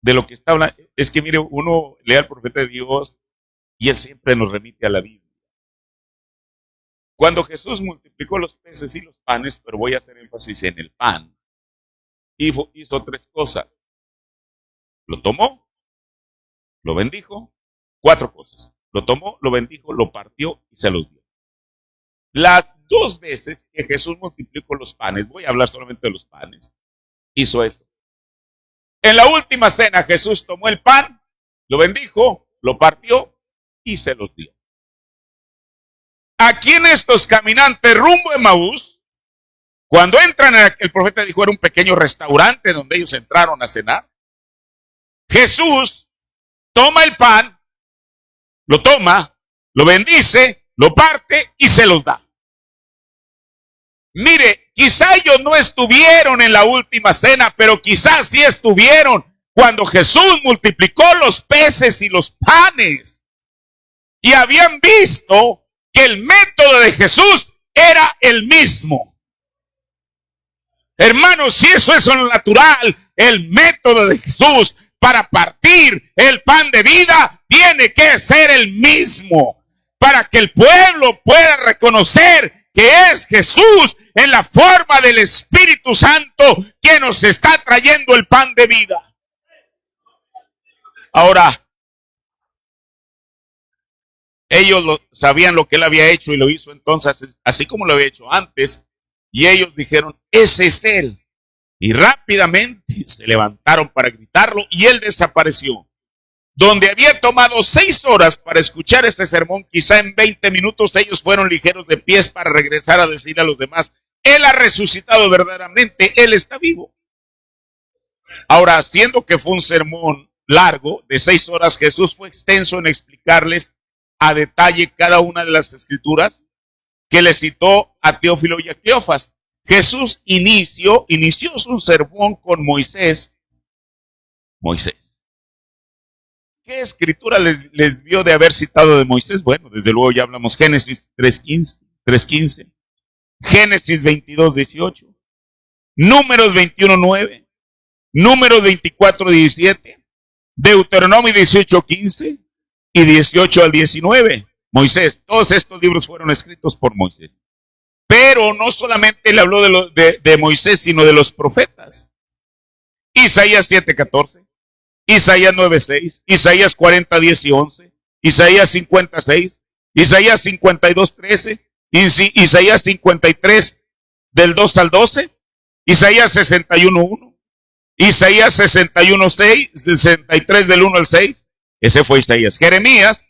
lo que está hablando, es que mire, uno lee al profeta de Dios y él siempre nos remite a la Biblia. Cuando Jesús multiplicó los peces y los panes, pero voy a hacer énfasis en el pan, hizo tres cosas. Lo tomó, lo bendijo, cuatro cosas. Lo tomó, lo bendijo, lo partió y se los dio. Las dos veces que Jesús multiplicó los panes, voy a hablar solamente de los panes, hizo eso. En la última cena Jesús tomó el pan, lo bendijo, lo partió y se los dio. Aquí en estos caminantes rumbo a Emaús, cuando entran, el profeta dijo era un pequeño restaurante donde ellos entraron a cenar. Jesús toma el pan, lo toma, lo bendice, lo parte y se los da. Mire, quizá ellos no estuvieron en la última cena, pero quizás sí estuvieron cuando Jesús multiplicó los peces y los panes. Y habían visto que el método de Jesús era el mismo. Hermanos, si eso es lo natural, el método de Jesús para partir el pan de vida tiene que ser el mismo, para que el pueblo pueda reconocer que es Jesús en la forma del Espíritu Santo que nos está trayendo el pan de vida. Ahora, ellos sabían lo que él había hecho y lo hizo entonces así como lo había hecho antes, y ellos dijeron, ese es él. Y rápidamente se levantaron para gritarlo y él desapareció. Donde había tomado 6 horas para escuchar este sermón, quizá en 20 minutos ellos fueron ligeros de pies para regresar a decir a los demás, él ha resucitado verdaderamente, él está vivo. Ahora, siendo que fue un sermón largo de 6 horas, Jesús fue extenso en explicarles a detalle cada una de las escrituras que le citó a Teófilo y a Cleofas. Jesús inició su sermón con Moisés. ¿Qué escritura les vio de haber citado de Moisés? Bueno, desde luego ya hablamos Génesis 3:15, Génesis 22:18, Números 21:9, Números 24:17, Deuteronomio 18:15 y 18 al 19. Moisés, todos estos libros fueron escritos por Moisés. Pero no solamente le habló de Moisés, sino de los profetas. Isaías 7:14, Isaías 9:6, Isaías 40:10 y 11, Isaías 56, Isaías 52:13, Isaías 53 del 2 al 12, Isaías 61:1, Isaías 61:6, 63 del 1 al 6, ese fue Isaías. Jeremías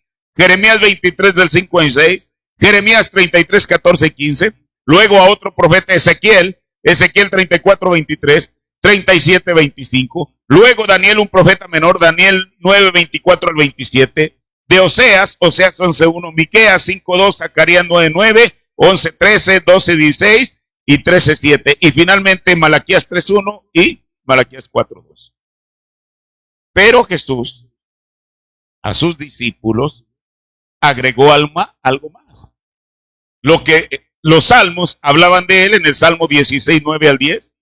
23 del 5 al 6, Jeremías 33, 14 y 15, luego a otro profeta Ezequiel 34:23, 37:25, luego Daniel, un profeta menor, Daniel 9:24 al 27, de Oseas 11:1, Miqueas 5:2, Zacarías 9:9, 11:13, 12:16 y 13:7, y finalmente Malaquías 3:1 y Malaquías 4:2. Pero Jesús a sus discípulos agregó algo más. Lo que los salmos hablaban de él en el Salmo 16, 9 al 10,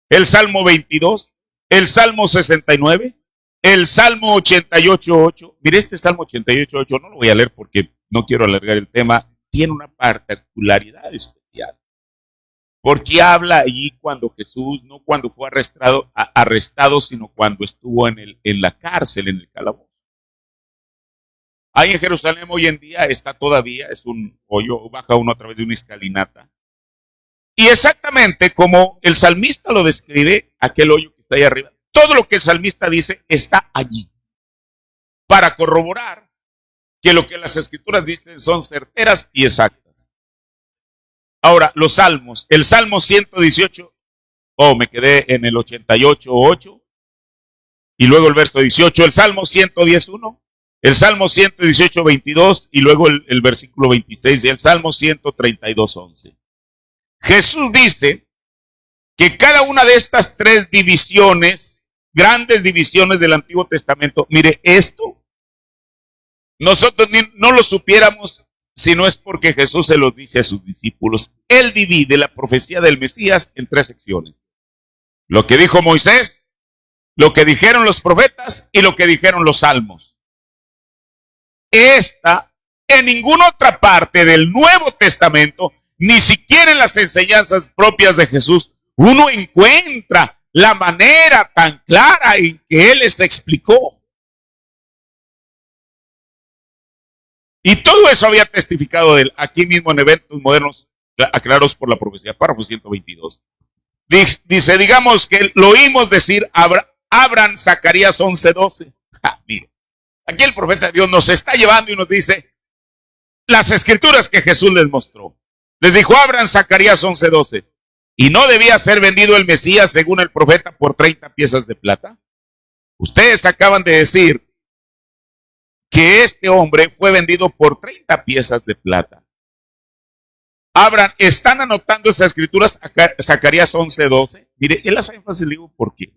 el Salmo 22, el Salmo 69, el Salmo 88, 8. Mire, este Salmo 88, 8 no lo voy a leer porque no quiero alargar el tema. Tiene una particularidad especial. Porque habla allí cuando Jesús, no cuando fue arrestado, sino cuando estuvo en la cárcel, en el calabozo. Ahí en Jerusalén hoy en día está todavía, es un hoyo, baja uno a través de una escalinata. Y exactamente como el salmista lo describe, aquel hoyo que está ahí arriba, todo lo que el salmista dice está allí. Para corroborar que lo que las escrituras dicen son certeras y exactas. Ahora, los salmos, el Salmo 118, me quedé en el 88, 8, y luego el verso 18, el Salmo 110, 1. El Salmo 118, 22 y luego el versículo 26 y el Salmo 132, 11. Jesús dice que cada una de estas tres divisiones grandes divisiones del Antiguo Testamento. Mire, esto nosotros no lo supiéramos si no es porque Jesús se lo dice a sus discípulos. Él divide la profecía del Mesías en 3 secciones. Lo que dijo Moisés, lo que dijeron los profetas y lo que dijeron los salmos. En ninguna otra parte del Nuevo Testamento, ni siquiera en las enseñanzas propias de Jesús, uno encuentra la manera tan clara en que Él les explicó. Y todo eso había testificado de Él, aquí mismo en Eventos Modernos Aclarados por la Profecía, párrafo 122. Dice, digamos que lo oímos decir, abran Zacarías 11:12. Mire, aquí el profeta de Dios nos está llevando y nos dice las escrituras que Jesús les mostró. Les dijo, abran Zacarías 11:12. ¿Y no debía ser vendido el Mesías, según el profeta, por 30 piezas de plata? Ustedes acaban de decir que este hombre fue vendido por 30 piezas de plata. ¿Están anotando esas escrituras? Zacarías 11:12. Mire, él hace énfasis, le digo, ¿por qué?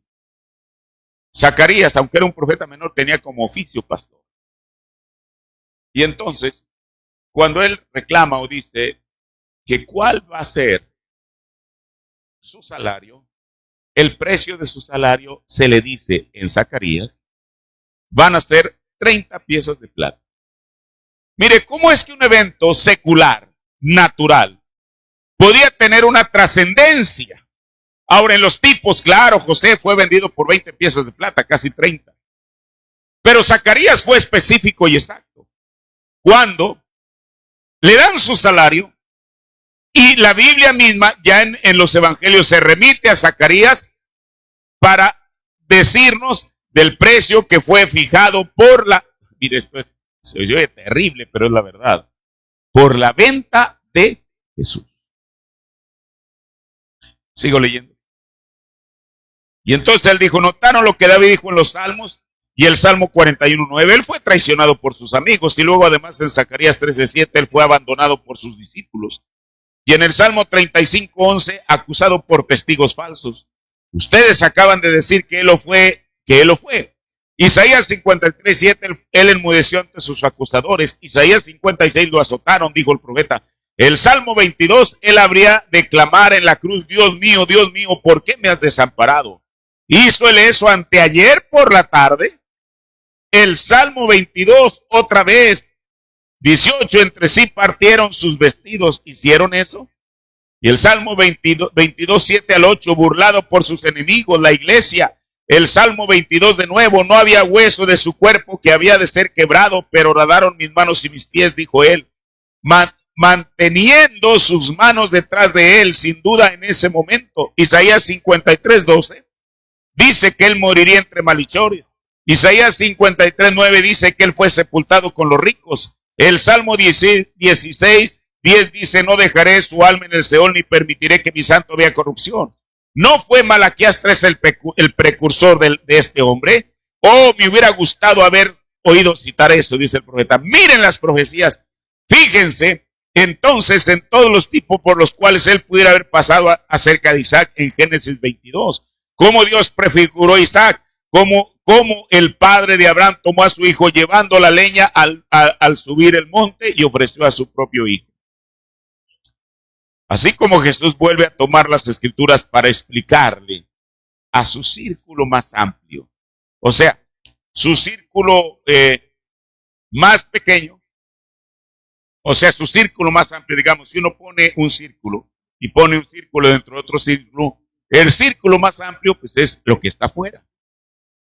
Zacarías, aunque era un profeta menor, tenía como oficio pastor. Y entonces, cuando él reclama o dice que cuál va a ser su salario, el precio de su salario se le dice en Zacarías, van a ser 30 piezas de plata. Mire, ¿cómo es que un evento secular, natural, podía tener una trascendencia? Ahora, en los tipos, claro, José fue vendido por 20 piezas de plata, casi 30. Pero Zacarías fue específico y exacto. Cuando le dan su salario, y la Biblia misma, ya en los evangelios, se remite a Zacarías para decirnos del precio que fue fijado por mire, se oye terrible, pero es la verdad, por la venta de Jesús. Sigo leyendo. Y entonces él dijo, notaron lo que David dijo en los Salmos y el Salmo 41:9. Él fue traicionado por sus amigos y luego además en Zacarías 13:7 él fue abandonado por sus discípulos. Y en el Salmo 35:11 acusado por testigos falsos. Ustedes acaban de decir que él lo fue, Isaías 53:7 él enmudeció ante sus acusadores. Isaías 56 lo azotaron, dijo el profeta. El Salmo 22 él habría de clamar en la cruz, Dios mío, ¿por qué me has desamparado? Hizo él eso anteayer por la tarde. El Salmo 22 otra vez, 18, entre sí partieron sus vestidos, ¿hicieron eso? Y el Salmo 22:7-8, burlado por sus enemigos, la iglesia. El Salmo 22 de nuevo, no había hueso de su cuerpo que había de ser quebrado, pero horadaron mis manos y mis pies, dijo él, manteniendo sus manos detrás de él, sin duda en ese momento. Isaías 53:12 dice que él moriría entre malhechores. Isaías 53:9 dice que él fue sepultado con los ricos. El Salmo 16:10 dice, no dejaré su alma en el Seol, ni permitiré que mi santo vea corrupción. ¿No fue Malaquías 3 el precursor de este hombre? Oh, me hubiera gustado haber oído citar eso, dice el profeta. Miren las profecías. Fíjense, entonces, en todos los tipos por los cuales él pudiera haber pasado acerca de Isaac en Génesis 22. Cómo Dios prefiguró a Isaac, cómo el padre de Abraham tomó a su hijo llevando la leña al subir el monte y ofreció a su propio hijo. Así como Jesús vuelve a tomar las escrituras para explicarle a su círculo más amplio, o sea, su círculo más pequeño, o sea, su círculo más amplio, digamos, si uno pone un círculo y pone un círculo dentro de otro círculo, el círculo más amplio pues es lo que está afuera.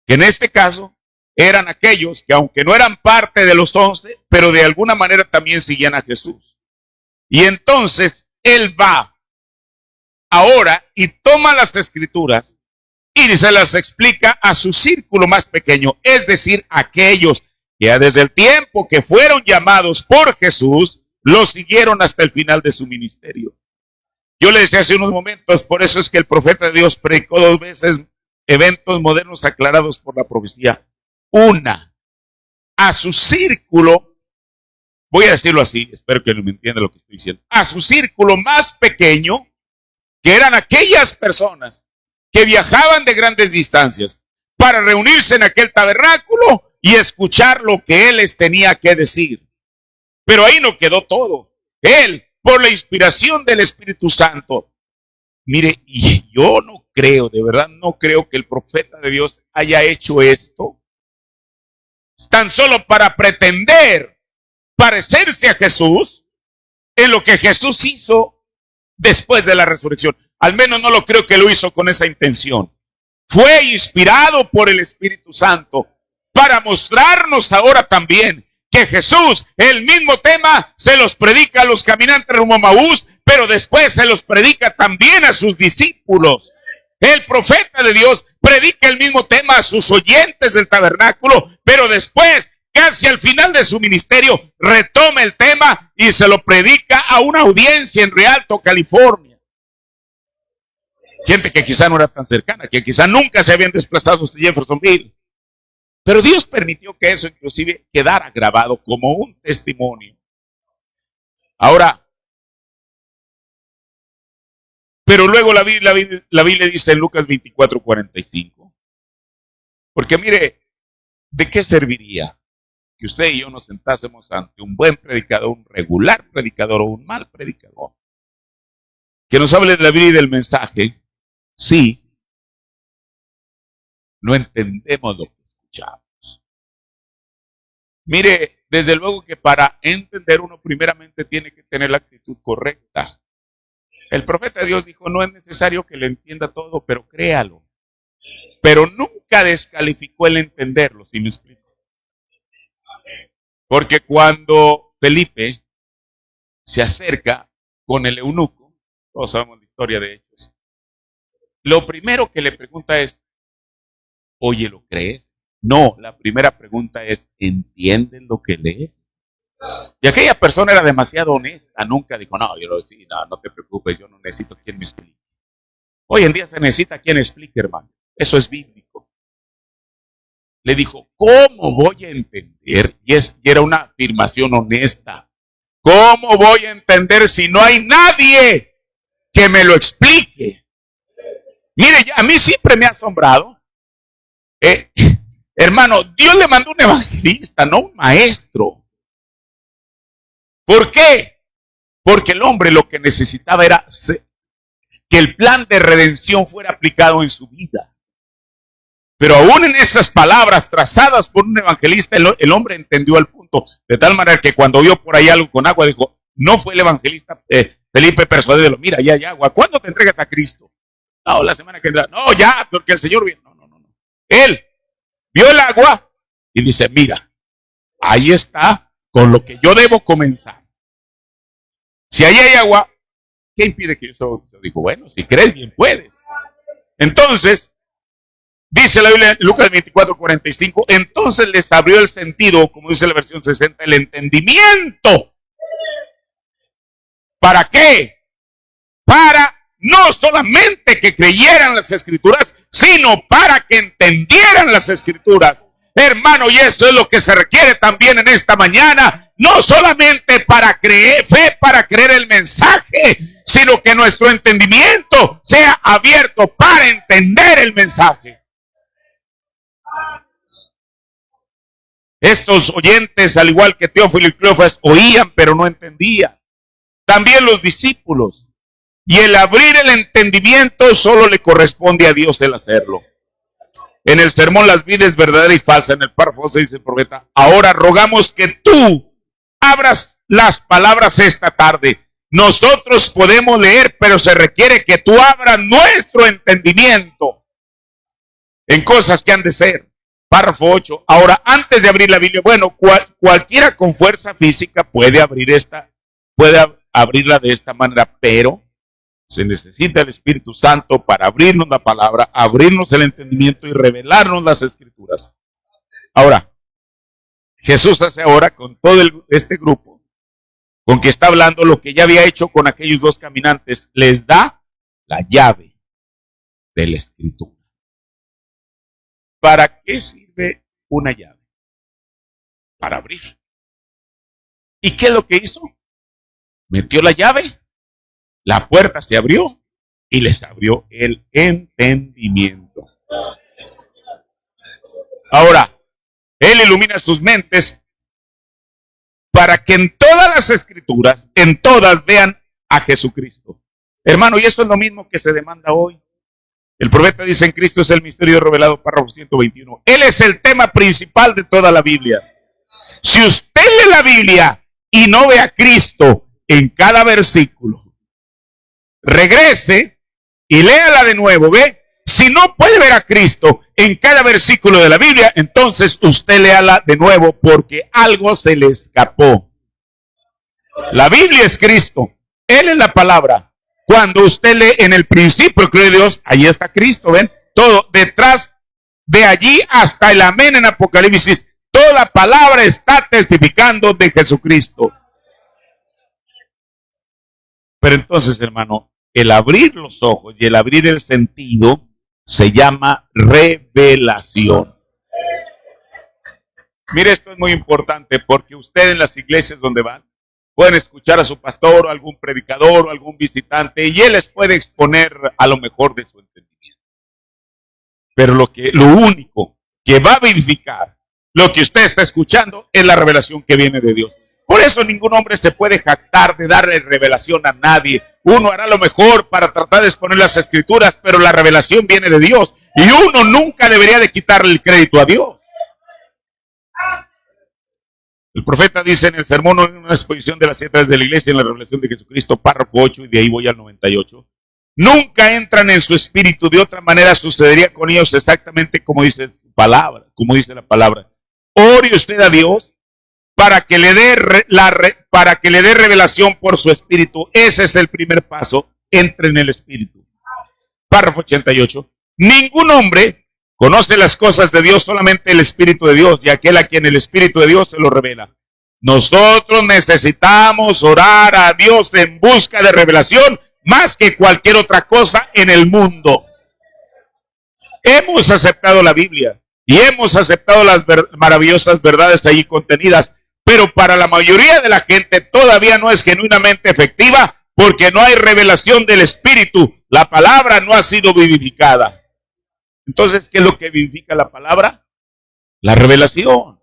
Que en este caso eran aquellos que aunque no eran parte de los 11, pero de alguna manera también seguían a Jesús. Y entonces él va ahora y toma las escrituras y se las explica a su círculo más pequeño, es decir, aquellos que desde el tiempo que fueron llamados por Jesús, lo siguieron hasta el final de su ministerio. Yo le decía hace unos momentos, por eso es que el profeta de Dios predicó 2 veces eventos modernos aclarados por la profecía. Una, a su círculo, voy a decirlo así, espero que me entienda lo que estoy diciendo, a su círculo más pequeño, que eran aquellas personas que viajaban de grandes distancias, para reunirse en aquel tabernáculo y escuchar lo que él les tenía que decir. Pero ahí no quedó todo. Él, por la inspiración del Espíritu Santo, mire, y yo no creo, de verdad no creo que el profeta de Dios haya hecho esto tan solo para pretender parecerse a Jesús en lo que Jesús hizo después de la resurrección. Al menos no lo creo que lo hizo con esa intención. Fue inspirado por el Espíritu Santo para mostrarnos ahora también que Jesús, el mismo tema, se los predica a los caminantes rumbo a Maús, pero después se los predica también a sus discípulos. El profeta de Dios predica el mismo tema a sus oyentes del tabernáculo, pero después, casi al final de su ministerio, retoma el tema y se lo predica a una audiencia en Rialto, California. Gente que quizá no era tan cercana, que quizá nunca se habían desplazado hasta Jeffersonville. Pero Dios permitió que eso inclusive quedara grabado como un testimonio. Ahora, pero luego la Biblia dice en Lucas 24:45. Porque mire, ¿de qué serviría que usted y yo nos sentásemos ante un buen predicador, un regular predicador o un mal predicador, que nos hable de la vida y del mensaje, si no entendemos lo que escuchamos? Mire, desde luego que para entender uno primeramente tiene que tener la actitud correcta. El profeta de Dios dijo, no es necesario que le entienda todo, pero créalo. Pero nunca descalificó el entenderlo, ¿sí me explico? Porque cuando Felipe se acerca con el eunuco, todos sabemos la historia de Hechos, lo primero que le pregunta es, oye, ¿lo crees? No, la primera pregunta es, ¿entienden lo que lees? Y aquella persona era demasiado honesta, nunca dijo, no, yo lo decía, no te preocupes, yo no necesito quien me explique. Hoy en día se necesita quien explique, hermano, eso es bíblico. Le dijo, ¿cómo voy a entender? Y era una afirmación honesta. ¿Cómo voy a entender si no hay nadie que me lo explique? Mire, a mí siempre me ha asombrado. Hermano, Dios le mandó un evangelista, no un maestro. ¿Por qué? Porque el hombre lo que necesitaba era que el plan de redención fuera aplicado en su vida. Pero aún en esas palabras trazadas por un evangelista, el hombre entendió el punto. De tal manera que cuando vio por ahí algo con agua, dijo, no fue el evangelista Felipe persuadido, mira, ya hay agua. ¿Cuándo te entregas a Cristo? No, la semana que vendrá. No, ya, porque el Señor viene. No. Él vio el agua y dice, mira, ahí está con lo que yo debo comenzar. Si ahí hay agua, ¿qué impide que yo sea bautizado? Dijo, bueno, si crees bien puedes. Entonces, dice la Biblia en Lucas 24:45, entonces les abrió el sentido, como dice la versión 60, el entendimiento. ¿Para qué? Para no solamente que creyeran las Escrituras, sino para que entendieran las Escrituras. Hermano, y eso es lo que se requiere también en esta mañana. No solamente para creer, fe para creer el mensaje, sino que nuestro entendimiento sea abierto para entender el mensaje. Estos oyentes, al igual que Teófilo y Cleofas, oían pero no entendían. También los discípulos. Y el abrir el entendimiento solo le corresponde a Dios el hacerlo. En el sermón Las vidas verdadera y falsa, en el párrafo 6 dice el profeta, ahora rogamos que tú abras las palabras esta tarde. Nosotros podemos leer, pero se requiere que tú abras nuestro entendimiento en cosas que han de ser. Párrafo 8. Ahora, antes de abrir la Biblia, bueno, cualquiera con fuerza física puede abrirla de esta manera, pero se necesita el Espíritu Santo para abrirnos la palabra, abrirnos el entendimiento y revelarnos las Escrituras. Ahora, Jesús hace ahora con todo este grupo, con que está hablando lo que ya había hecho con aquellos dos caminantes, les da la llave de la Escritura. ¿Para qué sirve una llave? Para abrir. ¿Y qué es lo que hizo? Metió la llave, la puerta se abrió y les abrió el entendimiento. Ahora, Él ilumina sus mentes para que en todas las escrituras, en todas vean a Jesucristo. Hermano, y esto es lo mismo que se demanda hoy. El profeta dice: en Cristo es el misterio revelado, párrafo 121. Él es el tema principal de toda la Biblia. Si usted lee la Biblia y no ve a Cristo en cada versículo, regrese y léala de nuevo, ¿ve? Si no puede ver a Cristo en cada versículo de la Biblia, entonces usted léala de nuevo porque algo se le escapó. La Biblia es Cristo. Él es la palabra. Cuando usted lee en el principio, creo en Dios, ahí está Cristo, ¿ven? Todo detrás de allí hasta el amén en Apocalipsis. Toda palabra está testificando de Jesucristo. Pero entonces, hermano, el abrir los ojos y el abrir el sentido se llama revelación. Mire, esto es muy importante porque usted en las iglesias donde van pueden escuchar a su pastor o algún predicador o algún visitante y él les puede exponer a lo mejor de su entendimiento. Pero lo único que va a verificar lo que usted está escuchando es la revelación que viene de Dios. Por eso ningún hombre se puede jactar de darle revelación a nadie. Uno hará lo mejor para tratar de exponer las escrituras, pero la revelación viene de Dios. Y uno nunca debería de quitarle el crédito a Dios. El profeta dice en el sermón, en una exposición de las 7 de la iglesia, en la revelación de Jesucristo, párrafo 8, y de ahí voy al 98. Nunca entran en su espíritu, de otra manera sucedería con ellos exactamente como dice su palabra, como dice la palabra. Ore usted a Dios para que le dé revelación por su espíritu. Ese es el primer paso. Entre en el espíritu. Párrafo 88. Ningún hombre conoce las cosas de Dios, solamente el espíritu de Dios, y aquel a quien el espíritu de Dios se lo revela. Nosotros necesitamos orar a Dios en busca de revelación más que cualquier otra cosa en el mundo. Hemos aceptado la Biblia y hemos aceptado las maravillosas verdades allí contenidas, pero para la mayoría de la gente todavía no es genuinamente efectiva porque no hay revelación del Espíritu. La palabra no ha sido vivificada. Entonces, ¿qué es lo que vivifica la palabra? La revelación.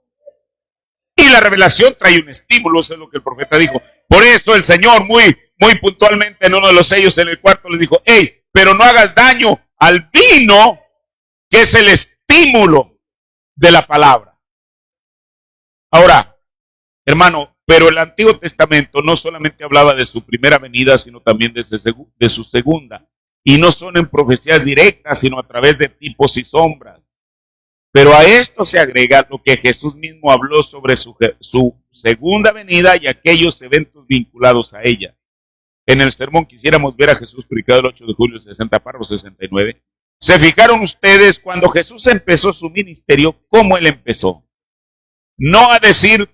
Y la revelación trae un estímulo, eso es lo que el profeta dijo. Por eso el Señor muy puntualmente en uno de los sellos en el cuarto les dijo: hey, pero no hagas daño al vino, que es el estímulo de la palabra. Ahora, hermano, pero el Antiguo Testamento no solamente hablaba de su primera venida, sino también de su segunda. Y no son en profecías directas, sino a través de tipos y sombras. Pero a esto se agrega lo que Jesús mismo habló sobre su segunda venida y aquellos eventos vinculados a ella. En el sermón quisiéramos ver a Jesús predicado el 8 de julio del 60, párrafo 69. ¿Se fijaron ustedes cuando Jesús empezó su ministerio, cómo él empezó? No a decir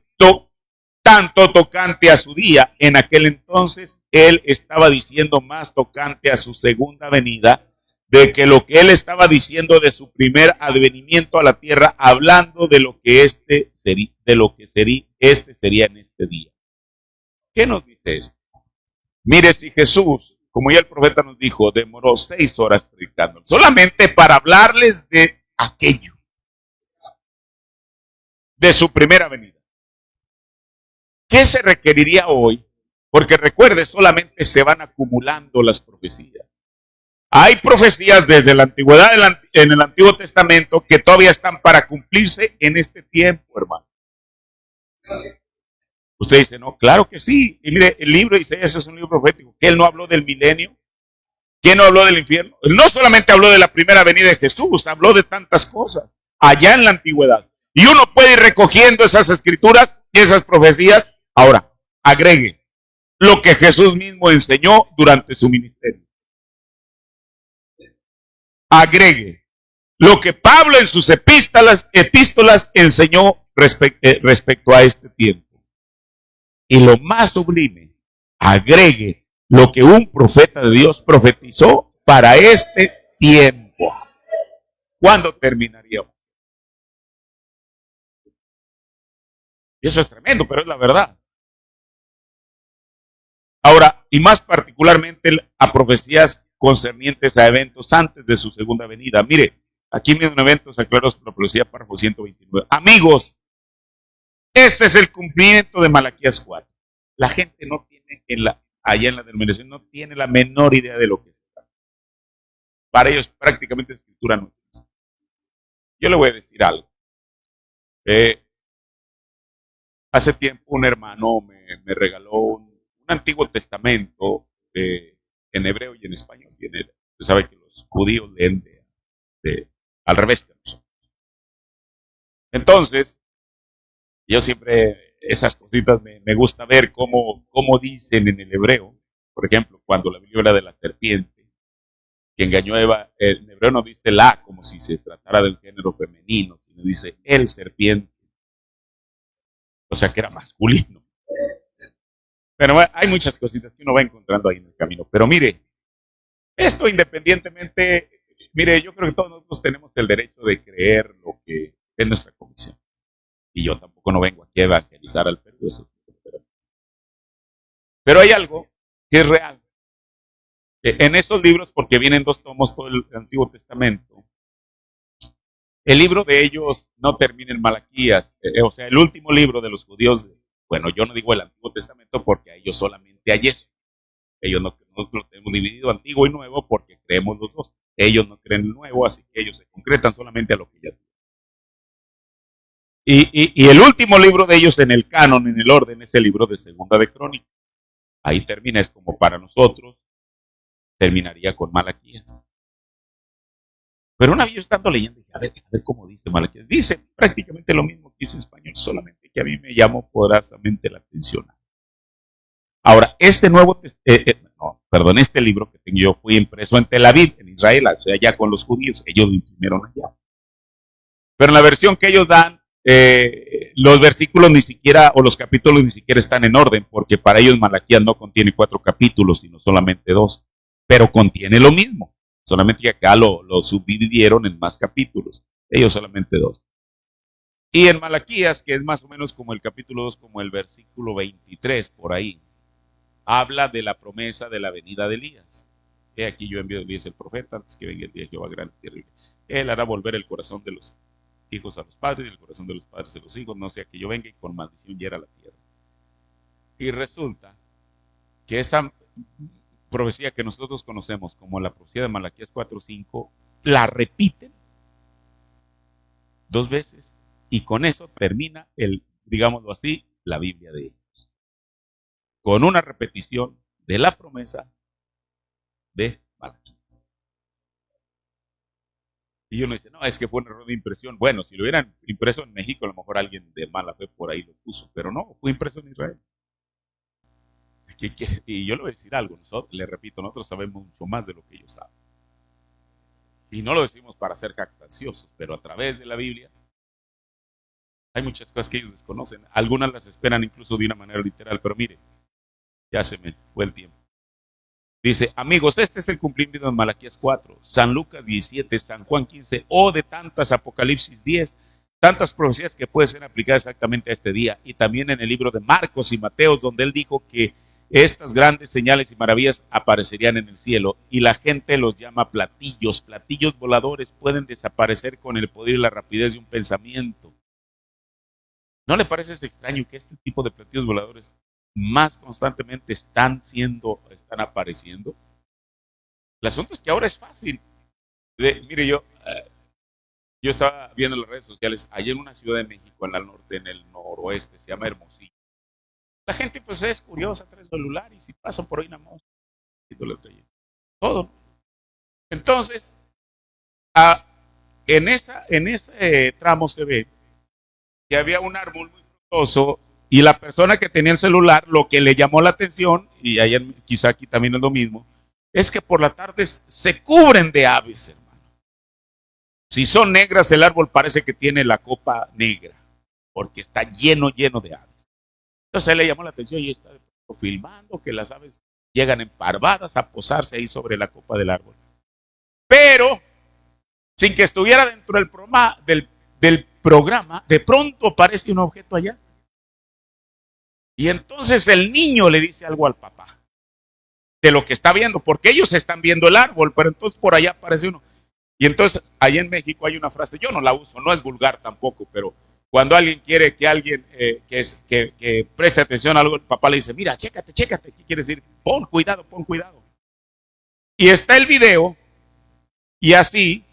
tanto tocante a su día. En aquel entonces él estaba diciendo más tocante a su segunda venida de que lo que él estaba diciendo de su primer advenimiento a la tierra, hablando de lo que este sería en este día. ¿Qué nos dice esto? Mire, si Jesús, como ya el profeta nos dijo, demoró 6 horas predicando, solamente para hablarles de aquello, de su primera venida. ¿Qué se requeriría hoy? Porque recuerde, solamente se van acumulando las profecías. Hay profecías desde la antigüedad en el Antiguo Testamento que todavía están para cumplirse en este tiempo, hermano. Usted dice, no, claro que sí. Y mire, el libro de Isaías es un libro profético. Que él no habló del milenio, que no habló del infierno. Él no solamente habló de la primera venida de Jesús, habló de tantas cosas allá en la antigüedad. Y uno puede ir recogiendo esas escrituras y esas profecías. Ahora, agregue lo que Jesús mismo enseñó durante su ministerio. Agregue lo que Pablo en sus epístolas enseñó respecto a este tiempo. Y lo más sublime, agregue lo que un profeta de Dios profetizó para este tiempo. ¿Cuándo terminaríamos? Y eso es tremendo, pero es la verdad. Ahora, y más particularmente a profecías concernientes a eventos antes de su segunda venida. Mire, Aquí mismo en Eventos Aclarados por la Profecía, párrafo 129. Amigos, este es el cumplimiento de Malaquías 4. La gente no tiene, allá en la denominación, no tiene la menor idea de lo que es. Para ellos prácticamente la escritura no existe. Yo le voy a decir algo. Hace tiempo un hermano me regaló un Antiguo Testamento en hebreo y en español. Usted sabe que los judíos leen al revés que nosotros. Entonces, yo siempre esas cositas me gusta ver cómo dicen en el hebreo. Por ejemplo, cuando la Biblia habla de la serpiente que engañó a Eva, en hebreo no dice la como si se tratara del género femenino, sino dice el serpiente. O sea que era masculino. Pero hay muchas cositas que uno va encontrando ahí en el camino. Pero mire, esto independientemente, mire, yo creo que todos nosotros tenemos el derecho de creer lo que es nuestra convicción. Y yo tampoco no vengo aquí a evangelizar al Perú. Pero hay algo que es real. En esos libros, porque vienen 2 tomos, todo el Antiguo Testamento, el libro de ellos no termina en Malaquías, o sea, el último libro de los judíos, bueno, yo no digo el Antiguo Testamento porque a ellos solamente hay eso. Nosotros lo tenemos dividido Antiguo y Nuevo porque creemos los dos. Ellos no creen el Nuevo, así que ellos se concretan solamente a lo que ya tienen. Y el último libro de ellos en el canon, en el orden, es el libro de Segunda de Crónicas. Ahí termina, es como para nosotros, terminaría con Malaquías. Pero una vez yo estando leyendo, dije, a ver cómo dice Malaquías. Dice prácticamente lo mismo que dice en español, solamente que a mí me llamó poderosamente la atención. Ahora, este libro que tengo yo fue impreso en Tel Aviv, en Israel, o sea, allá con los judíos, ellos lo imprimieron allá. Pero en la versión que ellos dan, los versículos ni siquiera, o los capítulos ni siquiera están en orden, porque para ellos Malaquías no contiene 4 capítulos, sino solamente 2, pero contiene lo mismo. Solamente que acá lo subdividieron en más capítulos. Ellos solamente 2. Y en Malaquías, que es más o menos como el capítulo 2, como el versículo 23, por ahí, habla de la promesa de la venida de Elías. He aquí yo envío a Elías el profeta, antes que venga el día de Jehová grande y terrible. Él hará volver el corazón de los hijos a los padres y el corazón de los padres a los hijos, no sea que yo venga y con maldición hiera la tierra. Y resulta que esa profecía que nosotros conocemos como la profecía de Malaquías 4:5, la repiten 2 veces y con eso termina digámoslo así, la Biblia de ellos. Con una repetición de la promesa de Malaquías. Y uno dice, no, es que fue un error de impresión. Bueno, si lo hubieran impreso en México, a lo mejor alguien de mala fe por ahí lo puso, pero no, fue impreso en Israel. Y yo le voy a decir algo, le repito, nosotros sabemos mucho más de lo que ellos saben. Y no lo decimos para ser jactanciosos, pero a través de la Biblia hay muchas cosas que ellos desconocen. Algunas las esperan incluso de una manera literal, pero mire, ya se me fue el tiempo. Dice, amigos, este es el cumplimiento de Malaquías 4, San Lucas 17, San Juan 15, de tantas Apocalipsis 10, tantas profecías que pueden ser aplicadas exactamente a este día. Y también en el libro de Marcos y Mateos, donde él dijo que estas grandes señales y maravillas aparecerían en el cielo y la gente los llama platillos. Platillos voladores pueden desaparecer con el poder y la rapidez de un pensamiento. ¿No le parece extraño que este tipo de platillos voladores más constantemente están apareciendo? El asunto es que ahora es fácil. Mire, yo estaba viendo en las redes sociales, allá en una ciudad de México, en el norte, en el noroeste, se llama Hermosillo. La gente pues es curiosa, trae celular y si pasa por ahí una mosca, todo. Entonces, en ese tramo se ve que había un árbol muy frondoso y la persona que tenía el celular, lo que le llamó la atención, y ayer quizá aquí también es lo mismo, es que por la tarde se cubren de aves, hermano. Si son negras, el árbol parece que tiene la copa negra, porque está lleno de aves. Entonces a él le llamó la atención y está filmando que las aves llegan emparvadas a posarse ahí sobre la copa del árbol. Pero, sin que estuviera dentro del programa, de pronto aparece un objeto allá. Y entonces el niño le dice algo al papá de lo que está viendo, porque ellos están viendo el árbol, pero entonces por allá aparece uno. Y entonces, ahí en México hay una frase, yo no la uso, no es vulgar tampoco, pero cuando alguien quiere que alguien que preste atención a algo, el papá le dice, mira, chécate, chécate. ¿Qué quiere decir? Pon cuidado, pon cuidado. Y está el video, y así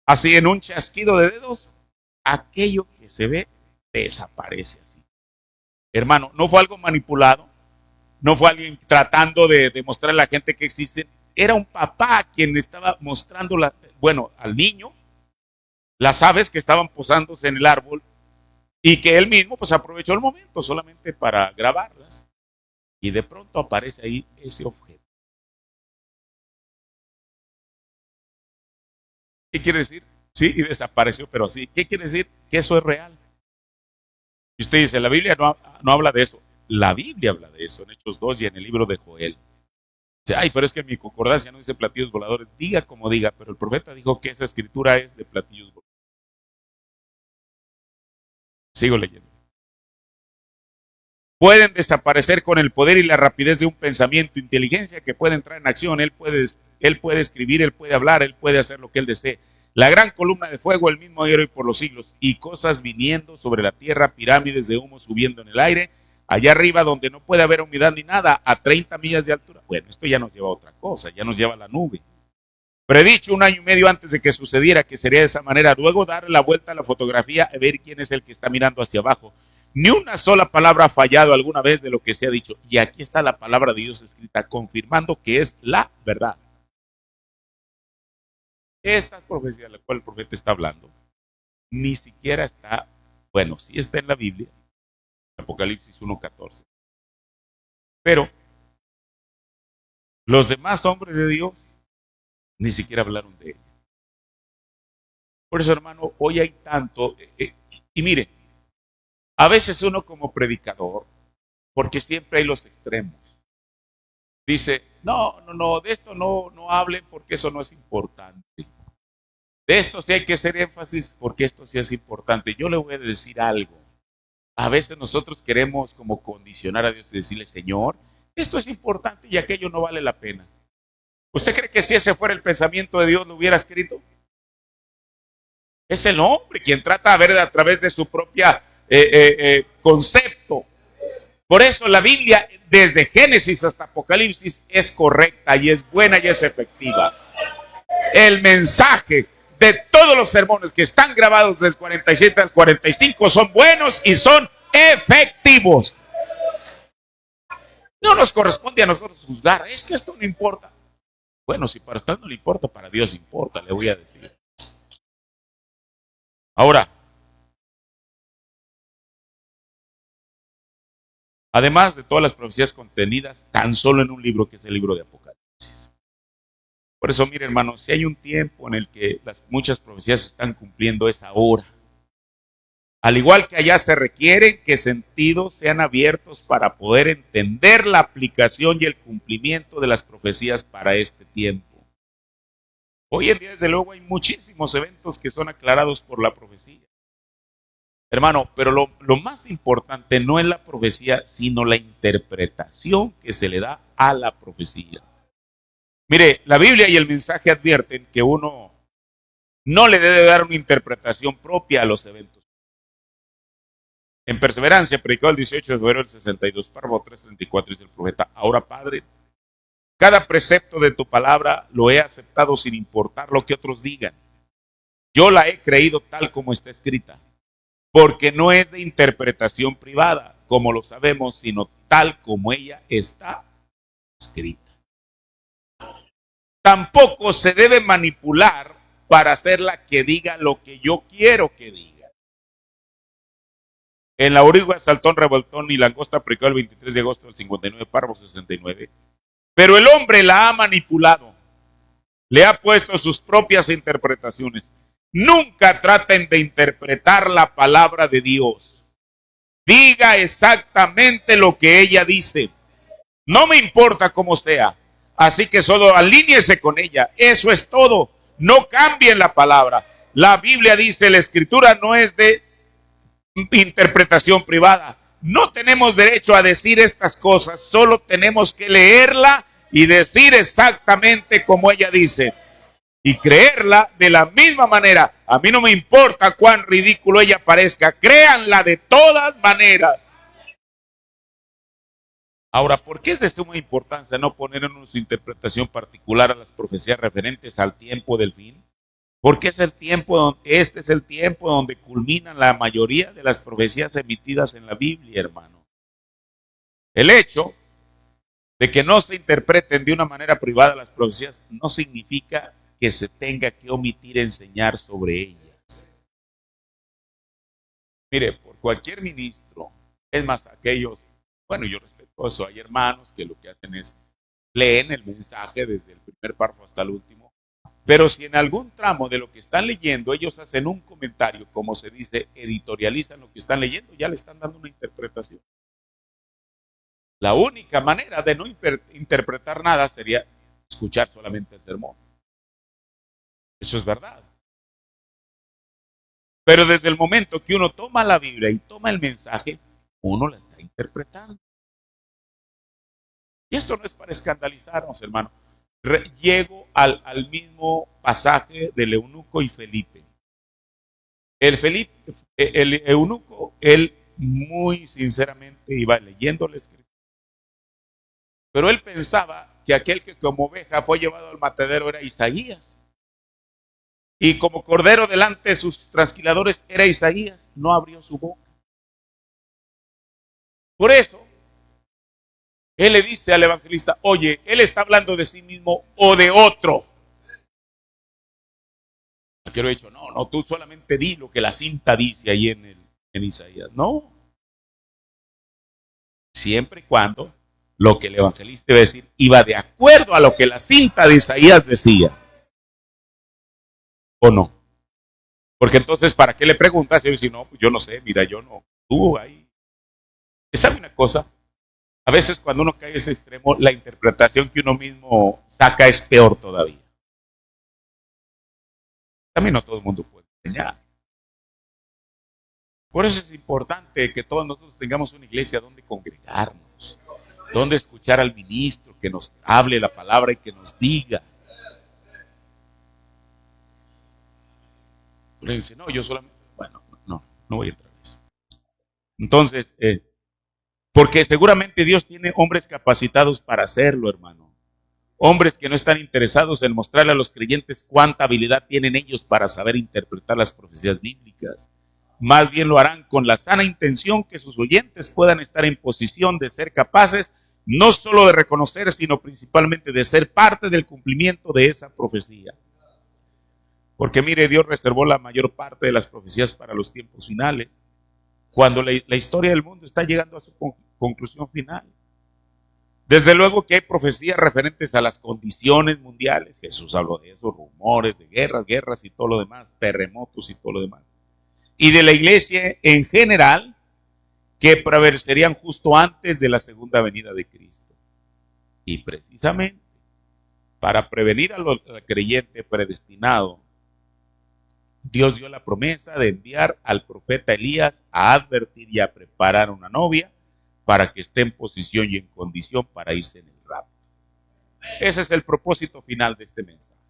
en un chasquido de dedos, aquello que se ve desaparece así. Hermano, no fue algo manipulado, no fue alguien tratando de demostrar a la gente que existe, era un papá quien estaba mostrando, al niño, las aves que estaban posándose en el árbol, y que él mismo pues aprovechó el momento solamente para grabarlas, y de pronto aparece ahí ese objeto. ¿Qué quiere decir? Sí, y desapareció, pero sí. ¿Qué quiere decir? Que eso es real. Y usted dice, la Biblia no habla de eso. La Biblia habla de eso en Hechos 2 y en el libro de Joel. Dice, ay, pero es que mi concordancia no dice platillos voladores. Diga como diga, pero el profeta dijo que esa escritura es de platillos voladores. Sigo leyendo. Pueden desaparecer con el poder y la rapidez de un pensamiento, inteligencia que puede entrar en acción. Él puede escribir, él puede hablar, él puede hacer lo que él desee. La gran columna de fuego, el mismo héroe por los siglos, y cosas viniendo sobre la tierra, pirámides de humo subiendo en el aire, allá arriba donde no puede haber humedad ni nada, a 30 millas de altura. Bueno, esto ya nos lleva a otra cosa, ya nos lleva a la nube. Predicho 1 año y medio antes de que sucediera que sería de esa manera, luego darle la vuelta a la fotografía y ver quién es el que está mirando hacia abajo. Ni una sola palabra ha fallado alguna vez de lo que se ha dicho. Y aquí está la palabra de Dios escrita, confirmando que es la verdad. Esta profecía de la cual el profeta está hablando, ni siquiera está, bueno, sí está en la Biblia, Apocalipsis 1:14. Pero los demás hombres de Dios ni siquiera hablaron de ella. Por eso, hermano, hoy hay tanto, y mire, a veces uno como predicador, porque siempre hay los extremos, dice, no, de esto no hablen porque eso no es importante. De esto sí hay que hacer énfasis porque esto sí es importante. Yo le voy a decir algo. A veces nosotros queremos como condicionar a Dios y decirle, Señor, esto es importante y aquello no vale la pena. ¿Usted cree que si ese fuera el pensamiento de Dios lo hubiera escrito? Es el hombre quien trata de ver a través de su propia concepto. Por eso la Biblia, desde Génesis hasta Apocalipsis, es correcta y es buena y es efectiva. El mensaje de todos los sermones que están grabados del 47 al 45 son buenos y son efectivos. No nos corresponde a nosotros juzgar, es que esto no importa. Bueno, si para usted no le importa, para Dios importa, le voy a decir. Ahora, además de todas las profecías contenidas tan solo en un libro que es el libro de Apocalipsis. Por eso, mire, hermanos, si hay un tiempo en el que muchas profecías se están cumpliendo, es ahora. Al igual que allá se requiere que sentidos sean abiertos para poder entender la aplicación y el cumplimiento de las profecías para este tiempo. Hoy en día, desde luego, hay muchísimos eventos que son aclarados por la profecía. Hermano, pero lo más importante no es la profecía, sino la interpretación que se le da a la profecía. Mire, la Biblia y el mensaje advierten que uno no le debe dar una interpretación propia a los eventos. En Perseverancia, predicó el 18 de febrero del 62, párrafo 334, dice el profeta, ahora Padre, cada precepto de tu palabra lo he aceptado sin importar lo que otros digan. Yo la he creído tal como está escrita, porque no es de interpretación privada, como lo sabemos, sino tal como ella está escrita. Tampoco se debe manipular para hacerla que diga lo que yo quiero que diga. En la oruga, saltón, revoltón y langosta predicó el 23 de agosto del 59, párrafo 69. Pero el hombre la ha manipulado, le ha puesto sus propias interpretaciones. Nunca traten de interpretar la palabra de Dios. Diga exactamente lo que ella dice. No me importa cómo sea. Así que solo alíñese con ella. Eso es todo. No cambien la palabra. La Biblia dice, la escritura no es de interpretación privada. No tenemos derecho a decir estas cosas. Solo tenemos que leerla y decir exactamente como ella dice. y creerla de la misma manera. A mí no me importa cuán ridículo ella parezca, créanla de todas maneras. Ahora, ¿por qué es de suma importancia no poner en su interpretación particular a las profecías referentes al tiempo del fin? Porque es el tiempo, este es el tiempo donde culminan la mayoría de las profecías emitidas en la Biblia, hermano. El hecho de que no se interpreten de una manera privada las profecías no significa que se tenga que omitir enseñar sobre ellas. Mire, por cualquier ministro, es más, aquellos, bueno, yo respeto eso, hay hermanos que lo que hacen es leen el mensaje desde el primer párrafo hasta el último, pero si en algún tramo de lo que están leyendo ellos hacen un comentario, como se dice, editorializan lo que están leyendo, ya le están dando una interpretación. La única manera de no interpretar nada sería escuchar solamente el sermón. Eso es verdad. Pero desde el momento que uno toma la Biblia y toma el mensaje, uno la está interpretando. Y esto no es para escandalizarnos, hermano. Llego al mismo pasaje del eunuco y Felipe. El eunuco, él muy sinceramente iba leyendo la escritura. Pero él pensaba que aquel que como oveja fue llevado al matadero era Isaías. Y como cordero delante de sus trasquiladores era Isaías, no abrió su boca. Por eso, él le dice al evangelista, oye, él está hablando de sí mismo o de otro. Aquí lo he dicho, no, tú solamente di lo que la cinta dice ahí en Isaías. No. Siempre y cuando lo que el evangelista iba a decir iba de acuerdo a lo que la cinta de Isaías decía. ¿O no? Porque entonces, ¿para qué le preguntas? Y él dice, no, pues yo no sé, mira, yo no. Tú ahí. ¿Sabe una cosa? A veces cuando uno cae a ese extremo, la interpretación que uno mismo saca es peor todavía. También no todo el mundo puede enseñar. Por eso es importante que todos nosotros tengamos una iglesia donde congregarnos, donde escuchar al ministro que nos hable la palabra y que nos diga. Uno dice, no, yo solamente, bueno, no voy a entrar en eso. Entonces, porque seguramente Dios tiene hombres capacitados para hacerlo, hermano. Hombres que no están interesados en mostrarle a los creyentes cuánta habilidad tienen ellos para saber interpretar las profecías bíblicas. Más bien lo harán con la sana intención que sus oyentes puedan estar en posición de ser capaces no solo de reconocer, sino principalmente de ser parte del cumplimiento de esa profecía. Porque mire, Dios reservó la mayor parte de las profecías para los tiempos finales, cuando la historia del mundo está llegando a su conclusión final. Desde luego que hay profecías referentes a las condiciones mundiales. Jesús habló de eso, rumores de guerras y todo lo demás, terremotos y todo lo demás. Y de la iglesia en general, que prevalecerían justo antes de la segunda venida de Cristo. Y precisamente para prevenir al creyente predestinado, Dios dio la promesa de enviar al profeta Elías a advertir y a preparar una novia para que esté en posición y en condición para irse en el rapto. Ese es el propósito final de este mensaje.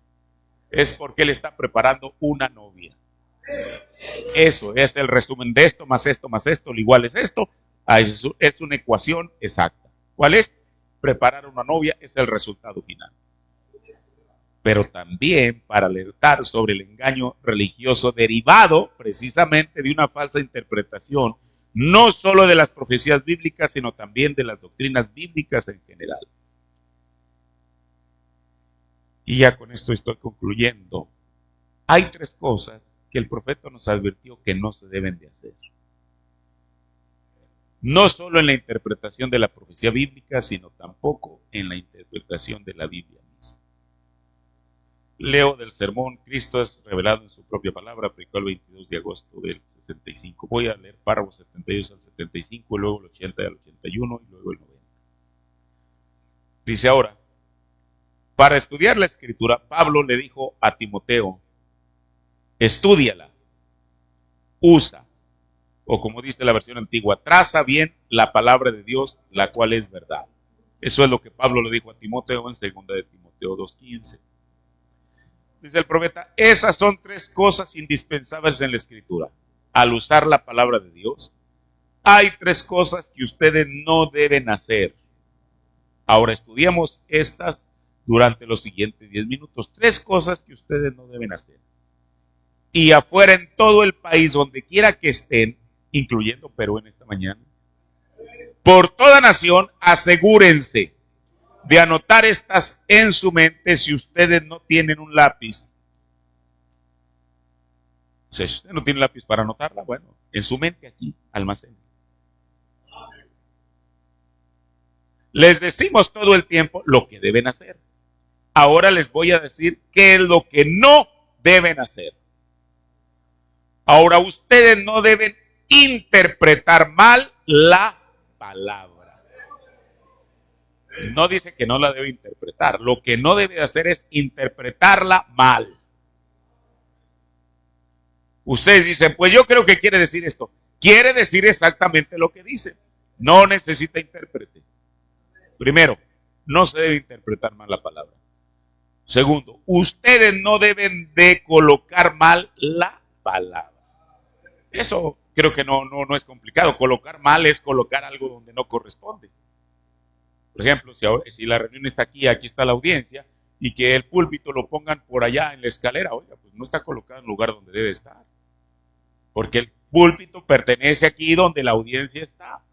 Es porque Él está preparando una novia. Eso es el resumen de esto, más esto, lo igual es esto. Es una ecuación exacta. ¿Cuál es? Preparar una novia es el resultado final. Pero también para alertar sobre el engaño religioso derivado precisamente de una falsa interpretación, no solo de las profecías bíblicas, sino también de las doctrinas bíblicas en general. Y ya con esto estoy concluyendo. Hay tres cosas que el profeta nos advirtió que no se deben de hacer. No solo en la interpretación de la profecía bíblica, sino tampoco en la interpretación de la Biblia misma. Leo del sermón, Cristo es revelado en su propia palabra, aplicó el 22 de agosto del 65. Voy a leer párrafos 72 al 75, luego el 80 al 81 y luego el 90. Dice ahora, para estudiar la escritura, Pablo le dijo a Timoteo, estúdiala, usa, o como dice la versión antigua, traza bien la palabra de Dios, la cual es verdad. Eso es lo que Pablo le dijo a Timoteo en 2 de Timoteo 2:15. dice el profeta, esas son 3 cosas indispensables en la Escritura. Al usar la palabra de Dios, hay 3 cosas que ustedes no deben hacer. Ahora estudiamos estas durante los siguientes 10 minutos. 3 cosas que ustedes no deben hacer. Y afuera en todo el país, donde quiera que estén, incluyendo Perú en esta mañana, por toda nación, asegúrense de anotar estas en su mente si ustedes no tienen un lápiz. O sea, si usted no tiene lápiz para anotarla, bueno, en su mente aquí, almacén. Les decimos todo el tiempo lo que deben hacer. Ahora les voy a decir qué es lo que no deben hacer. Ahora ustedes no deben interpretar mal la palabra. No dice que no la debe interpretar. Lo que no debe hacer es interpretarla mal. Ustedes dicen, pues yo creo que quiere decir esto. Quiere decir exactamente lo que dice. No necesita intérprete. Primero, no se debe interpretar mal la palabra. Segundo, ustedes no deben de colocar mal la palabra. Eso creo que no es complicado. Colocar mal es colocar algo donde no corresponde. Por ejemplo, si la reunión está aquí está la audiencia, y que el púlpito lo pongan por allá en la escalera, oiga, pues no está colocado en el lugar donde debe estar. Porque el púlpito pertenece aquí donde la audiencia está.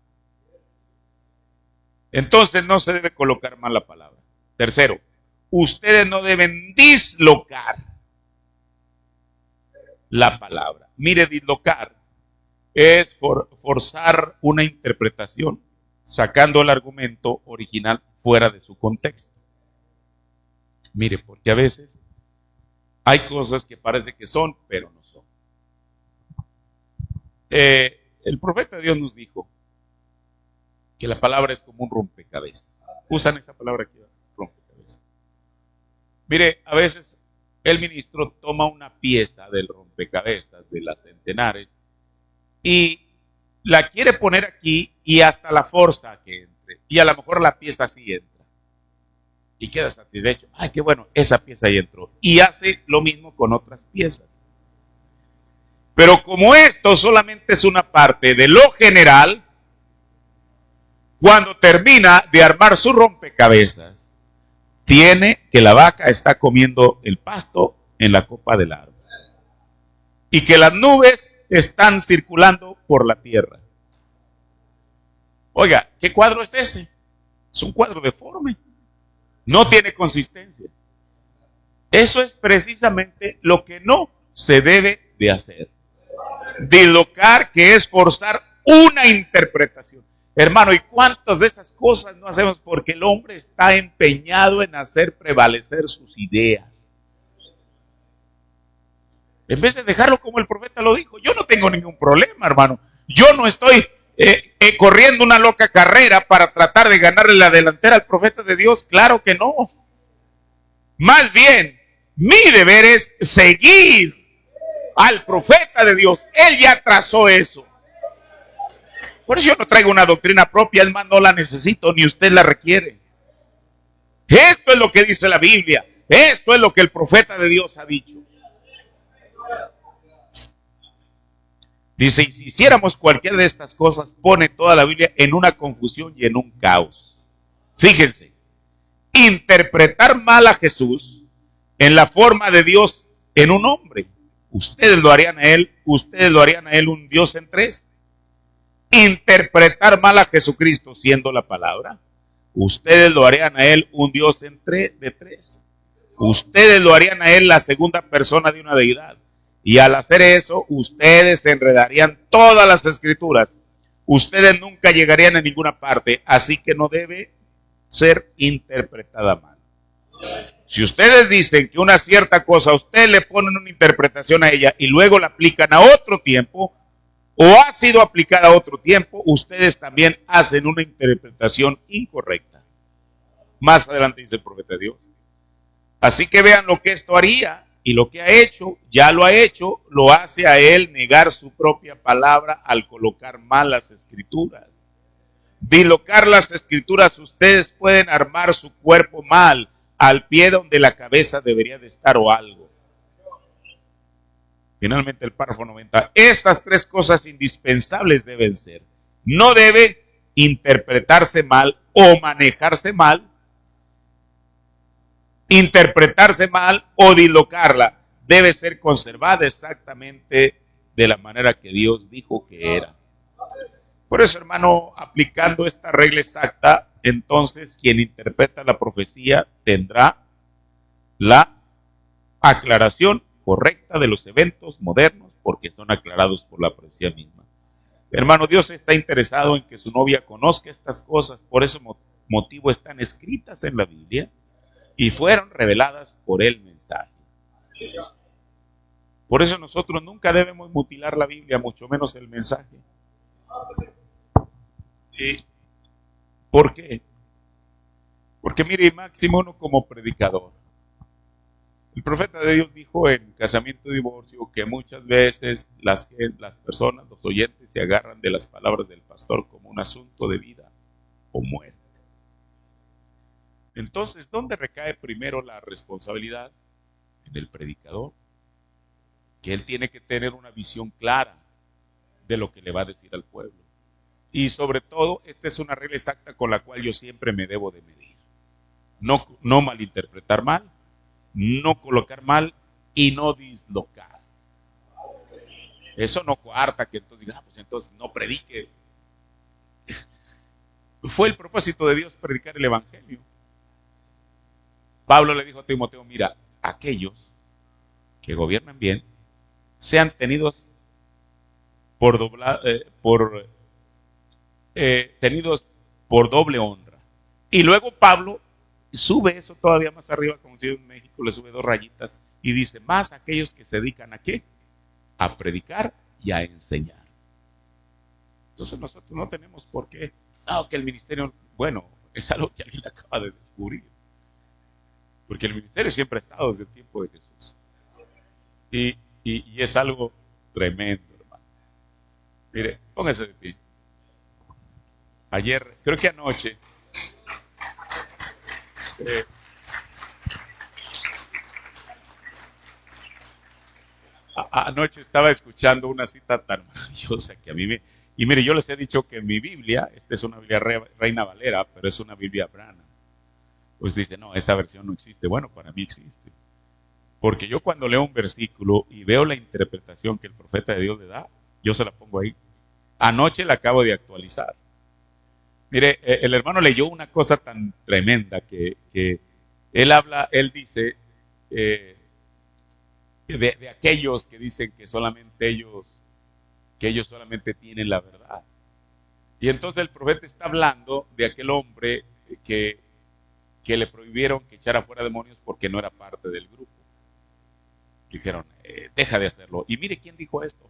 Entonces no se debe colocar mal la palabra. Tercero, ustedes no deben dislocar la palabra. Mire, dislocar es forzar una interpretación, sacando el argumento original fuera de su contexto. Mire, porque a veces hay cosas que parece que son, pero no son. El profeta de Dios nos dijo que la palabra es como un rompecabezas. Usan esa palabra aquí, rompecabezas. Mire, a veces el ministro toma una pieza del rompecabezas, de las centenares, y la quiere poner aquí y hasta la forza a que entre. Y a lo mejor la pieza sí entra. Y queda satisfecho. Ay, qué bueno, esa pieza ahí entró. Y hace lo mismo con otras piezas. Pero como esto solamente es una parte de lo general, cuando termina de armar su rompecabezas, tiene que la vaca está comiendo el pasto en la copa del árbol. Y que las nubes están circulando por la tierra. Oiga, ¿qué cuadro es ese? Es un cuadro deforme. No tiene consistencia. Eso es precisamente lo que no se debe de hacer. Dislocar, que es forzar una interpretación. Hermano, ¿y cuántas de esas cosas no hacemos? Porque el hombre está empeñado en hacer prevalecer sus ideas. En vez de dejarlo como el profeta lo dijo, yo no tengo ningún problema, hermano. Yo no estoy corriendo una loca carrera para tratar de ganarle la delantera al profeta de Dios. Claro que no. Más bien, mi deber es seguir al profeta de Dios. Él ya trazó eso. Por eso yo no traigo una doctrina propia, es más, no la necesito, ni usted la requiere. Esto es lo que dice la Biblia. Esto es lo que el profeta de Dios ha dicho. Dice, y si hiciéramos cualquiera de estas cosas, pone toda la Biblia en una confusión y en un caos. Fíjense, interpretar mal a Jesús en la forma de Dios en un hombre. Ustedes lo harían a él un Dios en 3. Interpretar mal a Jesucristo siendo la palabra. Ustedes lo harían a él un Dios de 3. Ustedes lo harían a él la segunda persona de una deidad. Y al hacer eso, ustedes enredarían todas las escrituras. Ustedes nunca llegarían a ninguna parte, así que no debe ser interpretada mal. Si ustedes dicen que una cierta cosa, ustedes le ponen una interpretación a ella y luego la aplican a otro tiempo, o ha sido aplicada a otro tiempo, ustedes también hacen una interpretación incorrecta. Más adelante dice el profeta de Dios. Así que vean lo que esto haría. Y lo que ha hecho, ya lo ha hecho, lo hace a él negar su propia palabra al colocar mal las escrituras. Dislocar las escrituras, ustedes pueden armar su cuerpo mal, al pie donde la cabeza debería de estar o algo. Finalmente el párrafo 90. Estas tres cosas indispensables deben ser. No debe interpretarse mal o manejarse mal, interpretarse mal o dislocarla. Debe ser conservada exactamente de la manera que Dios dijo que era. Por eso, hermano, aplicando esta regla exacta, entonces quien interpreta la profecía tendrá la aclaración correcta de los eventos modernos porque son aclarados por la profecía misma. Hermano, Dios está interesado en que su novia conozca estas cosas, por ese motivo están escritas en la Biblia y fueron reveladas por el mensaje. Por eso nosotros nunca debemos mutilar la Biblia, mucho menos el mensaje. ¿Por qué? Porque mire, máximo uno como predicador. El profeta de Dios dijo en Casamiento y Divorcio que muchas veces las personas, los oyentes, se agarran de las palabras del pastor como un asunto de vida o muerte. Entonces, ¿dónde recae primero la responsabilidad? En el predicador. Que él tiene que tener una visión clara de lo que le va a decir al pueblo. Y sobre todo, esta es una regla exacta con la cual yo siempre me debo de medir. No malinterpretar mal, no colocar mal y no dislocar. Eso no coarta que entonces diga, pues entonces no predique. Fue el propósito de Dios predicar el evangelio. Pablo le dijo a Timoteo, mira, aquellos que gobiernan bien sean tenidos tenidos por doble honra. Y luego Pablo sube eso todavía más arriba, como si en México le sube 2 rayitas y dice, más aquellos que se dedican ¿a qué? A predicar y a enseñar. Entonces nosotros no tenemos por qué, que el ministerio, bueno, es algo que alguien acaba de descubrir. Porque el ministerio siempre ha estado desde el tiempo de Jesús. Y es algo tremendo, hermano. Mire, póngase de pie. Ayer, creo que anoche, anoche estaba escuchando una cita tan maravillosa que a mí me... Y mire, yo les he dicho que en mi Biblia, esta es una Biblia Reina Valera, pero es una Biblia Branham. Pues dice, no, esa versión no existe. Bueno, para mí existe. Porque yo cuando leo un versículo y veo la interpretación que el profeta de Dios le da, yo se la pongo ahí. Anoche la acabo de actualizar. Mire, el hermano leyó una cosa tan tremenda que él dice de aquellos que dicen que ellos solamente tienen la verdad. Y entonces el profeta está hablando de aquel hombre que le prohibieron que echara fuera demonios porque no era parte del grupo. Dijeron, deja de hacerlo. Y mire quién dijo esto.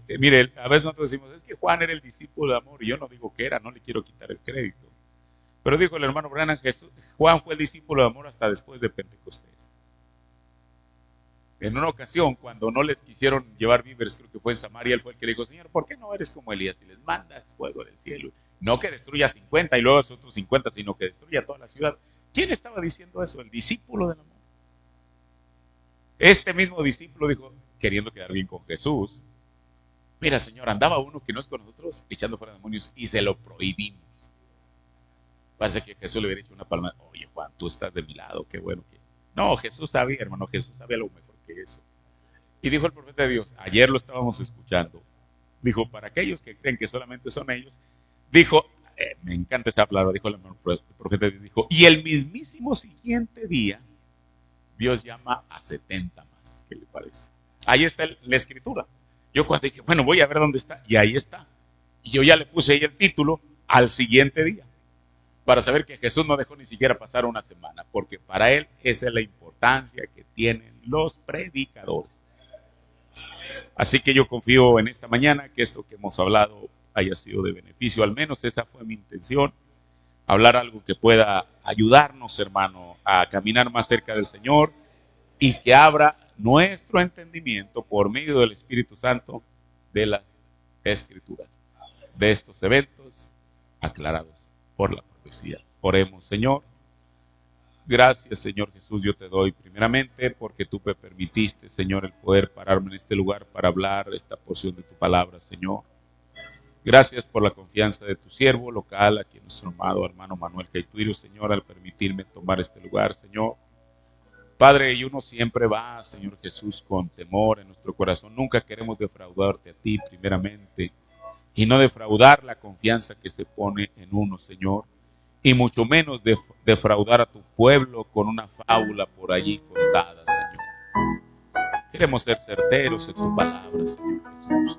Mire, a veces nosotros decimos, es que Juan era el discípulo de amor, y yo no digo que era, no le quiero quitar el crédito. Pero dijo el hermano Branham, Juan fue el discípulo de amor hasta después de Pentecostés. En una ocasión, cuando no les quisieron llevar víveres, creo que fue en Samaria, él fue el que le dijo, Señor, ¿por qué no eres como Elías y les mandas fuego del cielo? No que destruya 50 y luego los otros 50, sino que destruya toda la ciudad. ¿Quién estaba diciendo eso? El discípulo del amor. Este mismo discípulo dijo, queriendo quedar bien con Jesús, mira, Señor, andaba uno que no es con nosotros echando fuera demonios y se lo prohibimos. Parece que Jesús le hubiera hecho una palma. Oye, Juan, tú estás de mi lado, qué bueno que... No, Jesús sabía, hermano, Jesús sabía lo mejor que eso. Y dijo el profeta de Dios, ayer lo estábamos escuchando, dijo, para aquellos que creen que solamente son ellos, dijo, me encanta esta palabra, dijo el profeta de Dios, dijo, y el mismísimo siguiente día, Dios llama a 70 más. ¿Qué le parece? Ahí está la escritura. Yo cuando dije, bueno, voy a ver dónde está, y ahí está. Y yo ya le puse ahí el título, al siguiente día, para saber que Jesús no dejó ni siquiera pasar una semana, porque para él esa es la importancia que tienen los predicadores. Así que yo confío en esta mañana que esto que hemos hablado haya sido de beneficio, al menos esa fue mi intención, hablar algo que pueda ayudarnos, hermano, a caminar más cerca del Señor y que abra nuestro entendimiento por medio del Espíritu Santo de las Escrituras, de estos eventos aclarados por la profecía. Oremos, Señor, Gracias, Señor Jesús, yo te doy primeramente porque tú me permitiste, Señor, el poder pararme en este lugar para hablar esta porción de tu palabra, Señor. Gracias por la confianza de tu siervo local, aquí nuestro amado hermano Manuel Caituiro, Señor, al permitirme tomar este lugar, Señor. Padre, y uno siempre va, Señor Jesús, con temor en nuestro corazón. Nunca queremos defraudarte a ti primeramente y no defraudar la confianza que se pone en uno, Señor. Y mucho menos defraudar a tu pueblo con una fábula por allí contada, Señor. Queremos ser certeros en tu palabra, Señor Jesús.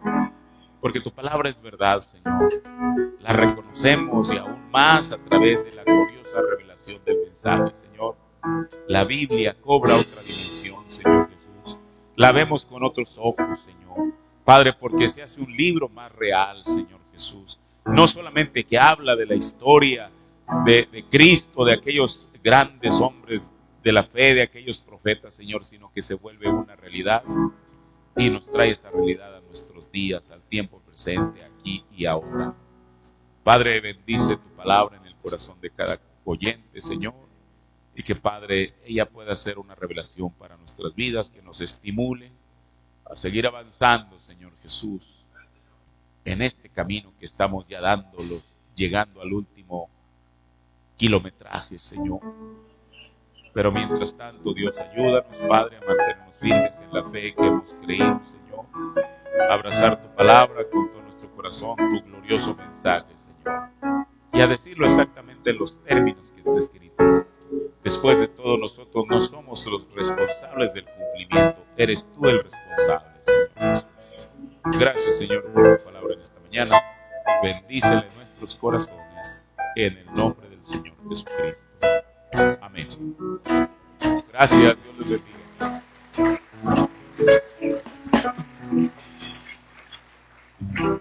Porque tu palabra es verdad, Señor. La reconocemos y aún más a través de la gloriosa revelación del mensaje, Señor. La Biblia cobra otra dimensión, Señor Jesús. La vemos con otros ojos, Señor. Padre, porque se hace un libro más real, Señor Jesús. No solamente que habla de la historia de Cristo, de aquellos grandes hombres de la fe, de aquellos profetas, Señor, sino que se vuelve una realidad y nos trae esta realidad a nuestros días, al tiempo presente, aquí y ahora. Padre, bendice tu palabra en el corazón de cada oyente, Señor, y que, Padre, ella pueda ser una revelación para nuestras vidas, que nos estimule a seguir avanzando, Señor Jesús, en este camino que estamos ya dándolos, llegando al último kilometraje, Señor. Pero mientras tanto, Dios, ayúdanos, Padre, a mantenernos firmes en la fe que hemos creído, Señor. A abrazar tu palabra con todo nuestro corazón, tu glorioso mensaje, Señor. Y a decirlo exactamente en los términos que está escrito. Después de todo, nosotros no somos los responsables del cumplimiento. Eres tú el responsable, Señor Jesús. Gracias, Señor, por tu palabra en esta mañana. Bendícele nuestros corazones en el nombre del Señor Jesucristo. Amén. Gracias, Dios les bendiga.